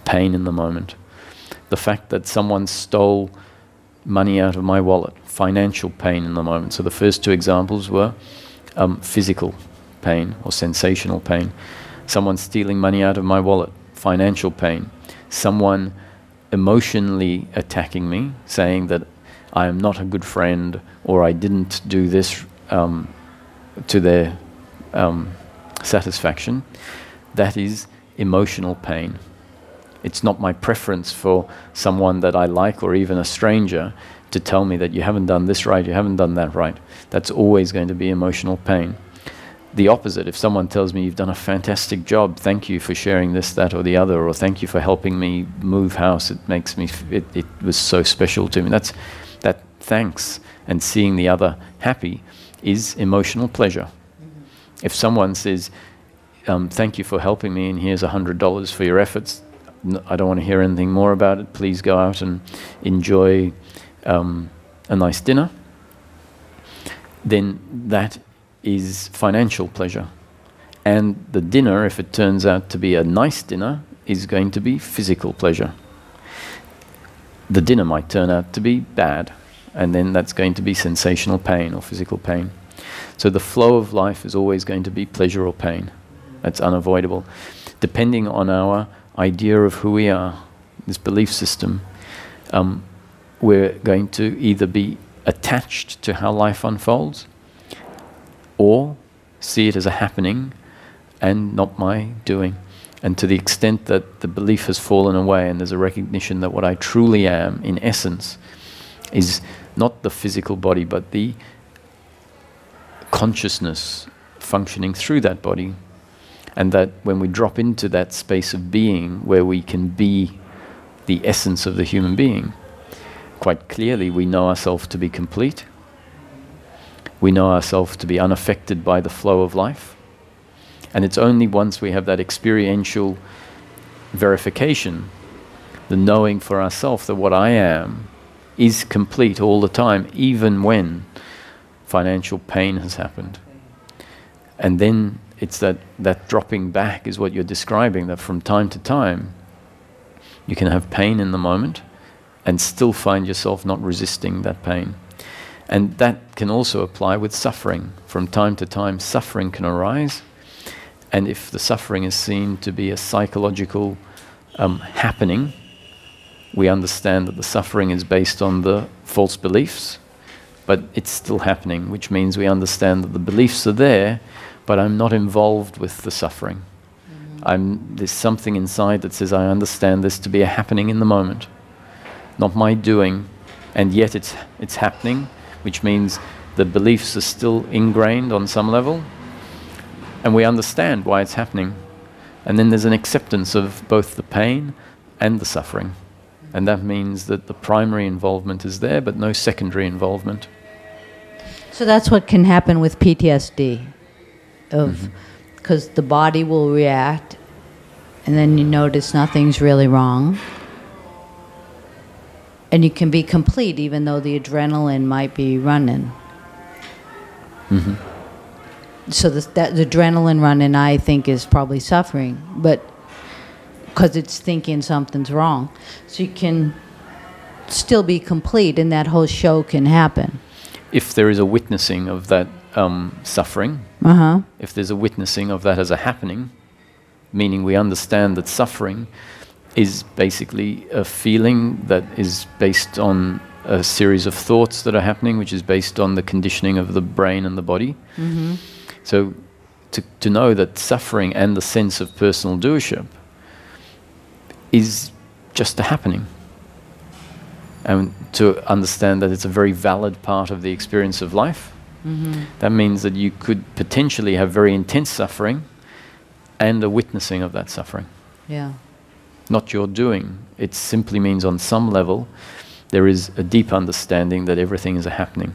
[SPEAKER 1] pain in the moment. The fact that someone stole money out of my wallet, financial pain in the moment. So the first two examples were physical pain or sensational pain. Someone stealing money out of my wallet, financial pain. Someone emotionally attacking me, saying that I am not a good friend or I didn't do this to their satisfaction. That is emotional pain. It's not my preference for someone that I like or even a stranger to tell me that you haven't done this right, you haven't done that right. That's always going to be emotional pain. The opposite, if someone tells me you've done a fantastic job, thank you for sharing this, that or the other, or thank you for helping me move house, it makes me, it was so special to me. That thanks and seeing the other happy is emotional pleasure. If someone says, thank you for helping me and here's $100 for your efforts, I don't want to hear anything more about it, please go out and enjoy a nice dinner, then that is financial pleasure. And the dinner, if it turns out to be a nice dinner, is going to be physical pleasure. The dinner might turn out to be bad, and then that's going to be sensational pain or physical pain. So the flow of life is always going to be pleasure or pain. That's unavoidable. Depending on our idea of who we are, this belief system, we're going to either be attached to how life unfolds or see it as a happening and not my doing. And to the extent that the belief has fallen away and there's a recognition that what I truly am, in essence, is not the physical body, but the consciousness functioning through that body. And that when we drop into that space of being where we can be the essence of the human being, quite clearly we know ourselves to be complete. We know ourselves to be unaffected by the flow of life. And it's only once we have that experiential verification, the knowing for ourselves that what I am is complete all the time, even when financial pain has happened. And then it's that dropping back is what you're describing, that from time to time you can have pain in the moment and still find yourself not resisting that pain. And that can also apply with suffering. From time to time, suffering can arise. And if the suffering is seen to be a psychological happening, we understand that the suffering is based on the false beliefs, but it's still happening, which means we understand that the beliefs are there, but I'm not involved with the suffering. There's something inside that says I understand this to be a happening in the moment, not my doing, and yet it's happening, which means the beliefs are still ingrained on some level, and we understand why it's happening. And then there's an acceptance of both the pain and the suffering. And that means that the primary involvement is there, but no secondary involvement.
[SPEAKER 7] So that's what can happen with PTSD, because the body will react, and then you notice nothing's really wrong. And you can be complete even though the adrenaline might be running. So the adrenaline running, I think, is probably suffering, but because it's thinking something's wrong. So you can still be complete, and that whole show can happen.
[SPEAKER 1] If there is a witnessing of that suffering, if there's a witnessing of that as a happening, meaning we understand that suffering is basically a feeling that is based on a series of thoughts that are happening, which is based on the conditioning of the brain and the body. So to know that suffering and the sense of personal doership is just a happening. And to understand that it's a very valid part of the experience of life. That means that you could potentially have very intense suffering and a witnessing of that suffering.
[SPEAKER 7] Yeah.
[SPEAKER 1] Not your doing. It simply means on some level there is a deep understanding that everything is a happening.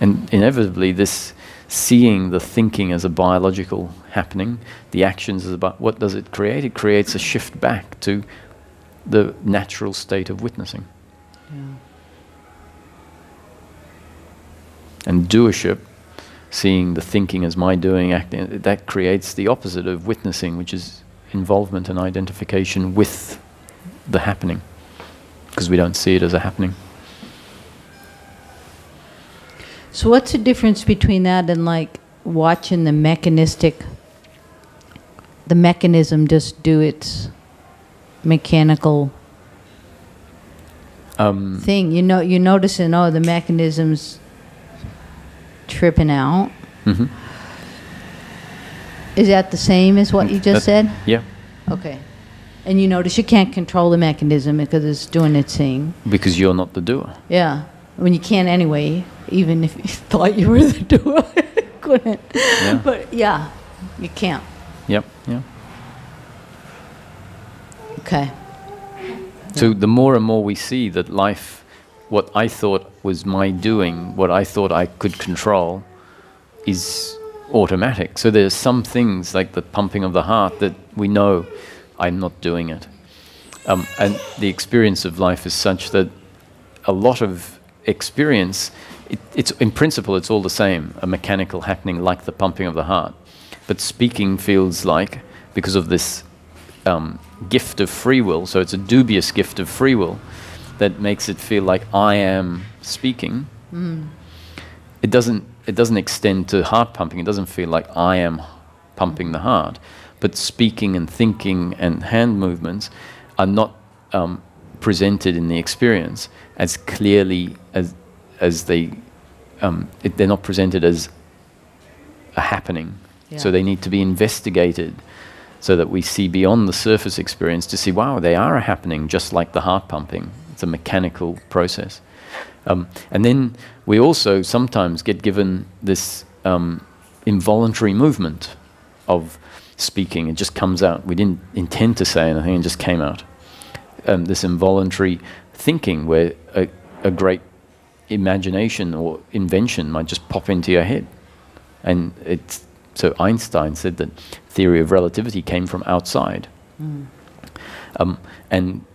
[SPEAKER 1] And inevitably this seeing the thinking as a biological happening, the actions as about what does it create? It creates a shift back to the natural state of witnessing.
[SPEAKER 7] Yeah.
[SPEAKER 1] And doership, seeing the thinking as my doing, acting, that creates the opposite of witnessing, which is involvement and identification with the happening, because we don't see it as a happening.
[SPEAKER 7] So what's the difference between that and like watching the mechanism just do its mechanical thing? You know, you're noticing, oh, the mechanism's tripping out.
[SPEAKER 1] Mm-hmm.
[SPEAKER 7] Is that the same as what you just said?
[SPEAKER 1] Yeah.
[SPEAKER 7] Okay. And you notice you can't control the mechanism because it's doing its thing.
[SPEAKER 1] Because you're not the doer.
[SPEAKER 7] Yeah. When you can't anyway, even if you thought you were the doer, couldn't.
[SPEAKER 1] Yeah.
[SPEAKER 7] But yeah, you can't.
[SPEAKER 1] Yep. Yeah.
[SPEAKER 7] Okay.
[SPEAKER 1] So the more and more we see that life, what I thought was my doing, what I thought I could control, is automatic. So there's some things like the pumping of the heart that we know I'm not doing it. And the experience of life is such that a lot of experience, it's in principle, it's all the same, a mechanical happening like the pumping of the heart. But speaking feels like, because of this gift of free will, so it's a dubious gift of free will that makes it feel like I am speaking. It doesn't extend to heart pumping. It doesn't feel like I am pumping the heart. But speaking and thinking and hand movements are not presented in the experience as clearly as they're not presented as a happening.
[SPEAKER 7] Yeah.
[SPEAKER 1] So they need to be investigated so that we see beyond the surface experience to see, wow, they are a happening, just like the heart pumping. It's a mechanical process. And then we also sometimes get given this involuntary movement of speaking. It just comes out. We didn't intend to say anything, it just came out. This involuntary thinking where a great imagination or invention might just pop into your head. And so Einstein said that theory of relativity came from outside. And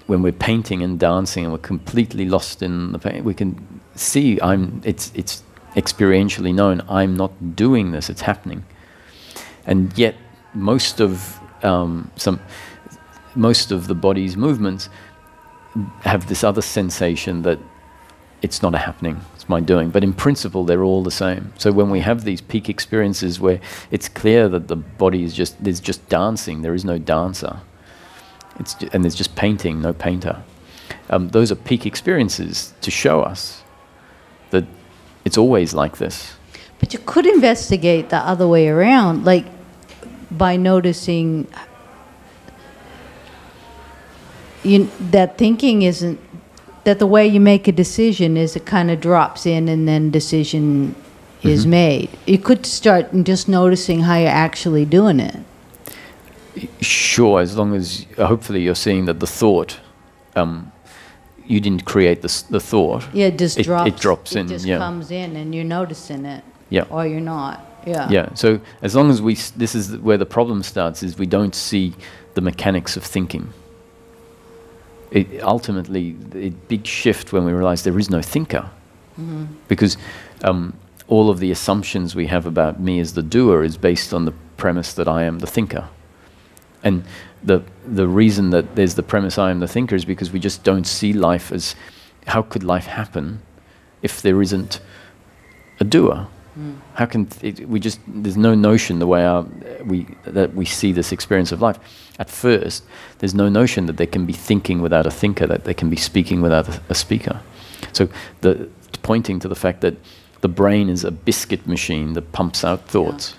[SPEAKER 1] when we're painting and dancing and we're completely lost in the paint, we can see it's experientially known, I'm not doing this, it's happening. And yet most of the body's movements have this other sensation that it's not a happening, it's my doing. But in principle, they're all the same. So when we have these peak experiences where it's clear that the body is there's just dancing, there is no dancer. And there's just painting, no painter. Those are peak experiences to show us that it's always like this.
[SPEAKER 7] But you could investigate the other way around, like by noticing that thinking isn't, that the way you make a decision is it kind of drops in and then decision is made. You could start just noticing how you're actually doing it.
[SPEAKER 1] Sure, as long as hopefully you're seeing that the thought, you didn't create the thought.
[SPEAKER 7] Yeah, it just drops.
[SPEAKER 1] It drops in.
[SPEAKER 7] It just
[SPEAKER 1] yeah.
[SPEAKER 7] comes in, and you're noticing it.
[SPEAKER 1] Yeah.
[SPEAKER 7] Or you're not. Yeah.
[SPEAKER 1] Yeah. So as long as this is where the problem starts, is we don't see the mechanics of thinking. Ultimately, a big shift when we realize there is no thinker, because all of the assumptions we have about me as the doer is based on the premise that I am the thinker. And the reason that there's the premise I am the thinker is because we just don't see life as, how could life happen if there isn't a doer? How can there's no notion the way that we see this experience of life. At first, there's no notion that there can be thinking without a thinker, that there can be speaking without a speaker. So pointing to the fact that the brain is a biscuit machine that pumps out thoughts.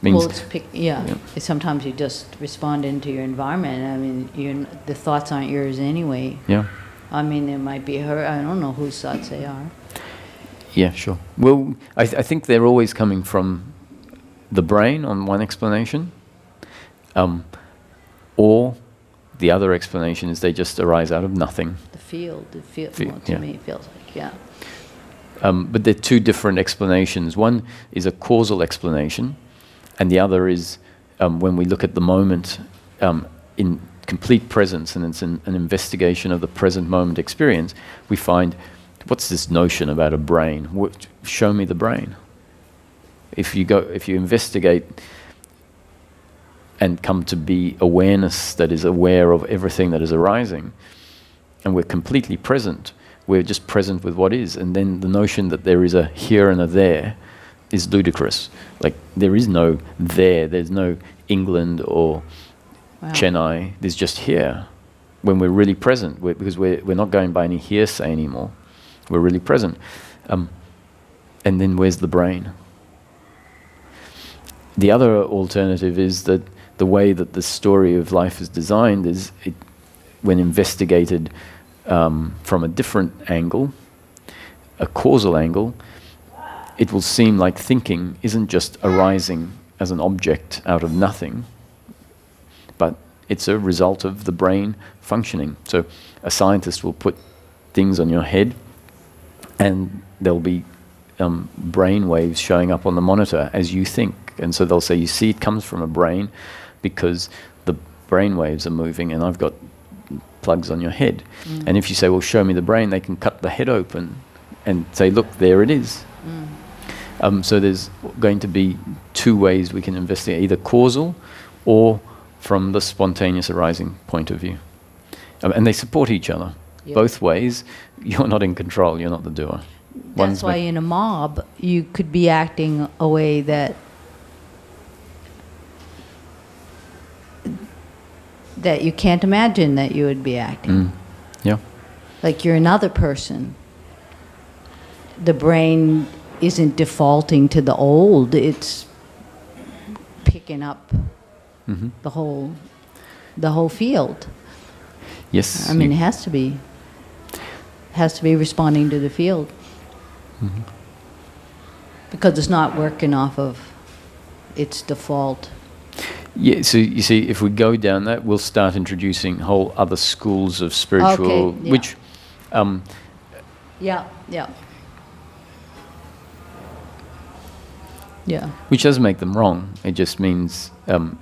[SPEAKER 1] Means,
[SPEAKER 7] well, sometimes you just respond into your environment. I mean, the thoughts aren't yours anyway.
[SPEAKER 1] Yeah.
[SPEAKER 7] I mean, it might be her. I don't know whose thoughts they are.
[SPEAKER 1] Yeah, sure. Well, I think they're always coming from the brain on one explanation, or the other explanation is they just arise out of nothing.
[SPEAKER 7] The field, well, to me, it feels like, yeah.
[SPEAKER 1] But they're two different explanations. One is a causal explanation, and the other is when we look at the moment in complete presence, and it's an investigation of the present moment experience, we find, what's this notion about a brain? Show me the brain. If you investigate and come to be awareness that is aware of everything that is arising, and we're completely present, we're just present with what is, and then the notion that there is a here and a there is ludicrous. Like, there is no there, there's no England or Chennai, there's just here. When we're really present, because we're not going by any hearsay anymore, we're really present. And then where's the brain? The other alternative is that the way that the story of life is designed is, when investigated from a different angle, a causal angle, it will seem like thinking isn't just arising as an object out of nothing, but it's a result of the brain functioning. So a scientist will put things on your head, and there'll be brain waves showing up on the monitor as you think. And so they'll say, you see, it comes from a brain because the brain waves are moving, and I've got plugs on your head. And if you say, well, show me the brain, they can cut the head open and say, look, there it is. So there's going to be two ways we can investigate, either causal or from the spontaneous arising point of view. And they support each other.
[SPEAKER 7] Yep.
[SPEAKER 1] Both ways, you're not in control, you're not the doer.
[SPEAKER 7] That's why in a mob, you could be acting a way that you can't imagine that you would be acting.
[SPEAKER 1] Yeah.
[SPEAKER 7] Like you're another person. The brain isn't defaulting to the old, it's picking up the whole field.
[SPEAKER 1] Yes.
[SPEAKER 7] I mean, it has to be responding to the field. Because it's not working off of its default.
[SPEAKER 1] Yeah, so you see, if we go down that, we'll start introducing whole other schools of spiritual, which... Which doesn't make them wrong. It just means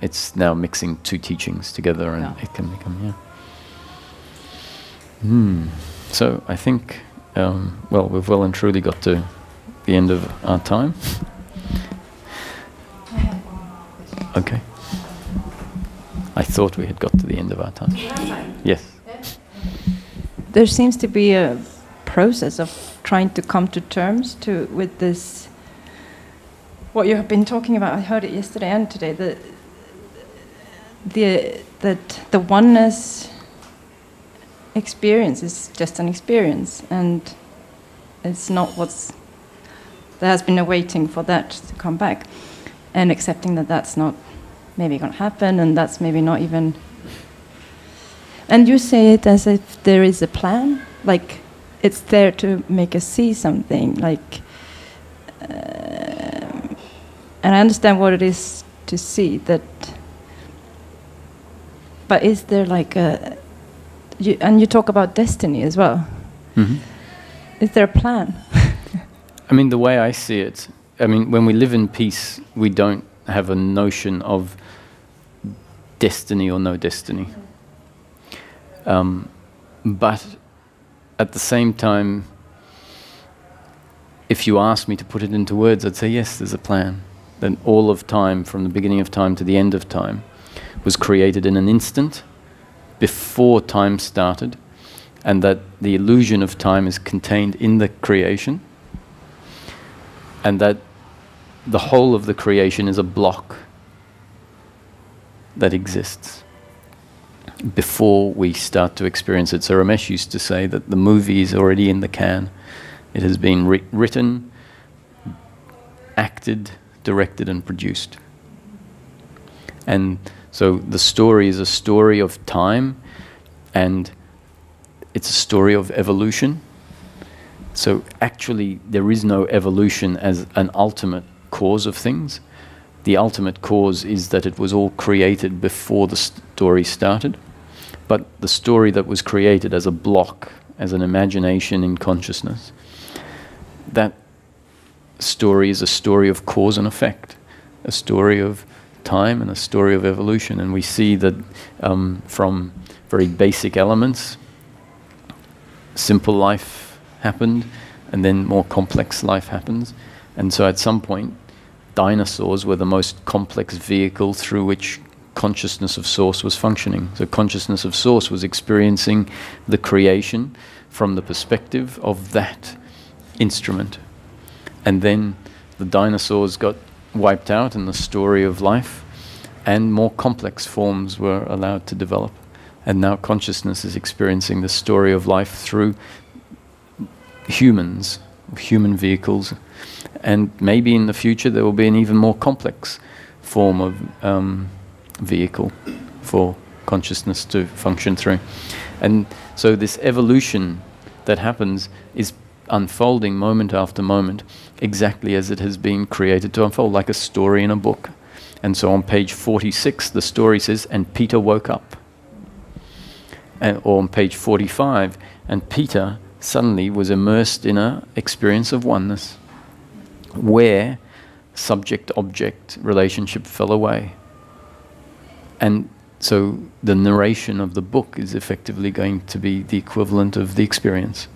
[SPEAKER 1] it's now mixing two teachings together, and it can become, So I think, well, we've well and truly got to the end of our time. Okay. I thought we had got to the end of our time. Yes.
[SPEAKER 8] There seems to be a process of trying to come to terms with this, what you have been talking about. I heard it yesterday and today, that the oneness experience is just an experience, and it's not there has been a waiting for that to come back, and accepting that that's not maybe going to happen, and that's maybe not even... And you say it as if there is a plan, like it's there to make us see something, like... and I understand what it is to see, that... But is there like a... and you talk about destiny as well. Is there a plan?
[SPEAKER 1] I mean, the way I see it, I mean, when we live in peace, we don't have a notion of destiny or no destiny. But at the same time, if you ask me to put it into words, I'd say, yes, there's a plan. Then all of time, from the beginning of time to the end of time, was created in an instant before time started, and that the illusion of time is contained in the creation, and that the whole of the creation is a block that exists before we start to experience it. So Ramesh used to say that the movie is already in the can. It has been written, acted, directed, and produced. And so the story is a story of time, and it's a story of evolution. So actually there is no evolution as an ultimate cause of things. The ultimate cause is that it was all created before the story started. But the story that was created as a block, as an imagination in consciousness, that story is a story of cause and effect, a story of time and a story of evolution. And we see that from very basic elements, simple life happened, and then more complex life happens. And so at some point, dinosaurs were the most complex vehicle through which consciousness of Source was functioning. So consciousness of Source was experiencing the creation from the perspective of that instrument. And then the dinosaurs got wiped out in the story of life, and more complex forms were allowed to develop. And now consciousness is experiencing the story of life through humans, human vehicles, and maybe in the future there will be an even more complex form of vehicle for consciousness to function through. And so this evolution that happens is unfolding moment after moment, exactly as it has been created to unfold, like a story in a book. And so on page 46, the story says, and Peter woke up. Or on page 45, and Peter suddenly was immersed in an experience of oneness, where subject-object relationship fell away. And so the narration of the book is effectively going to be the equivalent of the experience.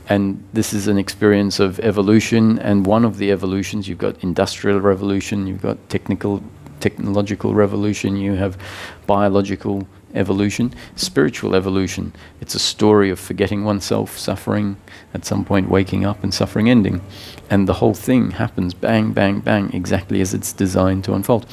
[SPEAKER 1] And this is an experience of evolution, and one of the evolutions, you've got industrial revolution, you've got technological revolution, you have biological evolution, spiritual evolution. It's a story of forgetting oneself, suffering, at some point waking up, and suffering ending. And the whole thing happens bang, bang, bang, exactly as it's designed to unfold.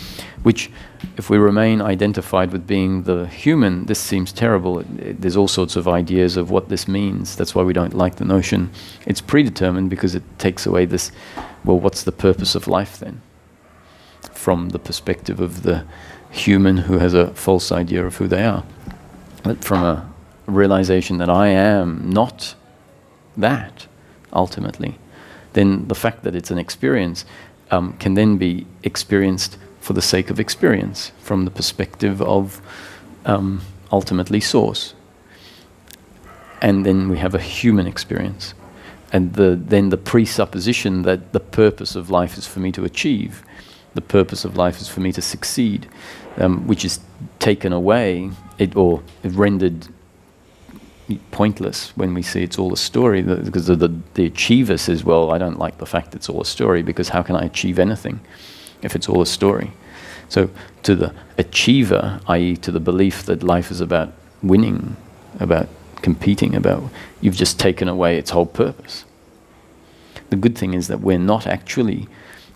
[SPEAKER 1] Which, if we remain identified with being the human, this seems terrible. There's all sorts of ideas of what this means. That's why we don't like the notion. It's predetermined because it takes away this, well, what's the purpose of life then? From the perspective of the human who has a false idea of who they are. But from a realization that I am not that, ultimately, then the fact that it's an experience can then be experienced for the sake of experience, from the perspective of ultimately Source. And then we have a human experience. And then the presupposition that the purpose of life is for me to achieve, the purpose of life is for me to succeed, which is taken away, or rendered pointless when we see it's all a story, because the achiever says, well, I don't like the fact it's all a story, because how can I achieve anything if it's all a story? So to the achiever, i.e. to the belief that life is about winning, about competing, about, you've just taken away its whole purpose. The good thing is that we're not actually,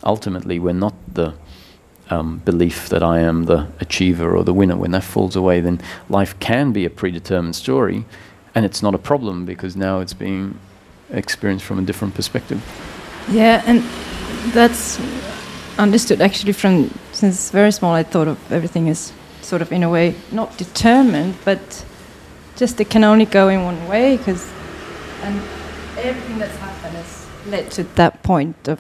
[SPEAKER 1] ultimately, we're not the belief that I am the achiever or the winner. When that falls away, then life can be a predetermined story, and it's not a problem because now it's being experienced from a different perspective.
[SPEAKER 8] Yeah, and that's understood actually from, since very small I thought of everything as sort of in a way not determined, but just it can only go in one way, and everything that's happened has led to that point of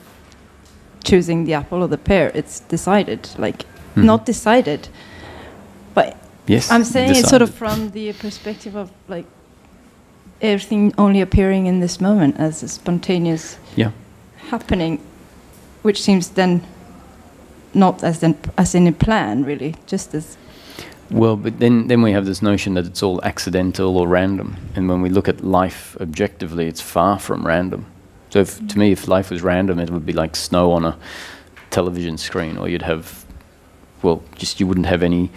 [SPEAKER 8] choosing the apple or the pear. It's decided, like not decided, but
[SPEAKER 1] yes,
[SPEAKER 8] I'm saying
[SPEAKER 1] decided.
[SPEAKER 8] It's sort of from the perspective of like everything only appearing in this moment as a spontaneous happening, which seems then not as in a plan, really, just as.
[SPEAKER 1] Well, but then we have this notion that it's all accidental or random, and when we look at life objectively, it's far from random. So to me, if life was random, it would be like snow on a television screen, or you'd have, well, just you wouldn't have any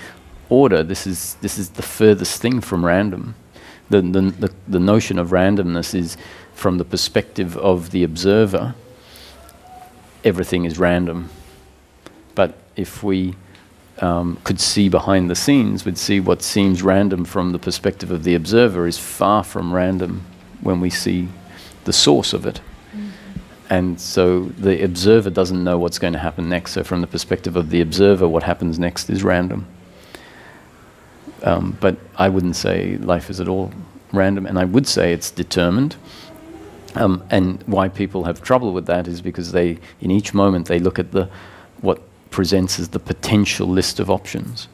[SPEAKER 1] order. This is the furthest thing from random. The notion of randomness is from the perspective of the observer. Everything is random. But if we could see behind the scenes, we'd see what seems random from the perspective of the observer is far from random when we see the source of it. And so the observer doesn't know what's going to happen next. So from the perspective of the observer, what happens next is random. But I wouldn't say life is at all random, and I would say it's determined. And why people have trouble with that is because in each moment, they look at what presents as the potential list of options.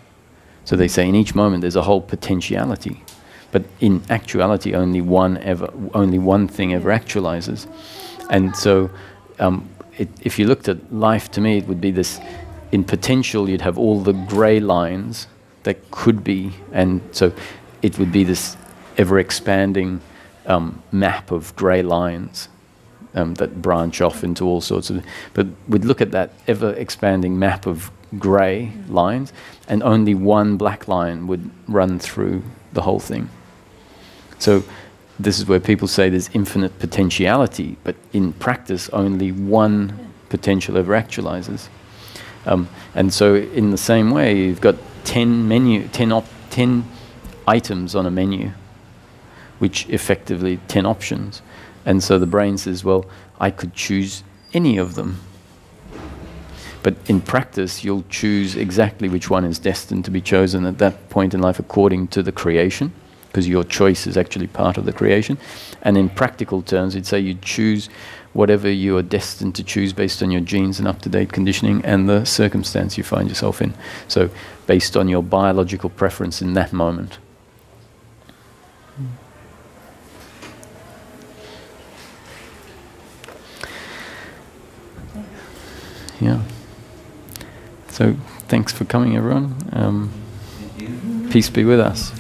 [SPEAKER 1] So they say in each moment there's a whole potentiality, but in actuality only one thing ever actualizes. And so if you looked at life, to me it would be this, in potential you'd have all the grey lines that could be, and so it would be this ever-expanding map of grey lines that branch off into all sorts of, but we'd look at that ever-expanding map of grey lines, and only one black line would run through the whole thing. So this is where people say there's infinite potentiality, but in practice only one potential ever actualizes. And so in the same way, you've got 10 items on a menu, which effectively 10 options. And so the brain says, well, I could choose any of them. But in practice, you'll choose exactly which one is destined to be chosen at that point in life according to the creation, because your choice is actually part of the creation. And in practical terms, you'd say you choose whatever you are destined to choose based on your genes and up-to-date conditioning and the circumstance you find yourself in. So based on your biological preference in that moment. Yeah. So thanks for coming, everyone. Peace be with us.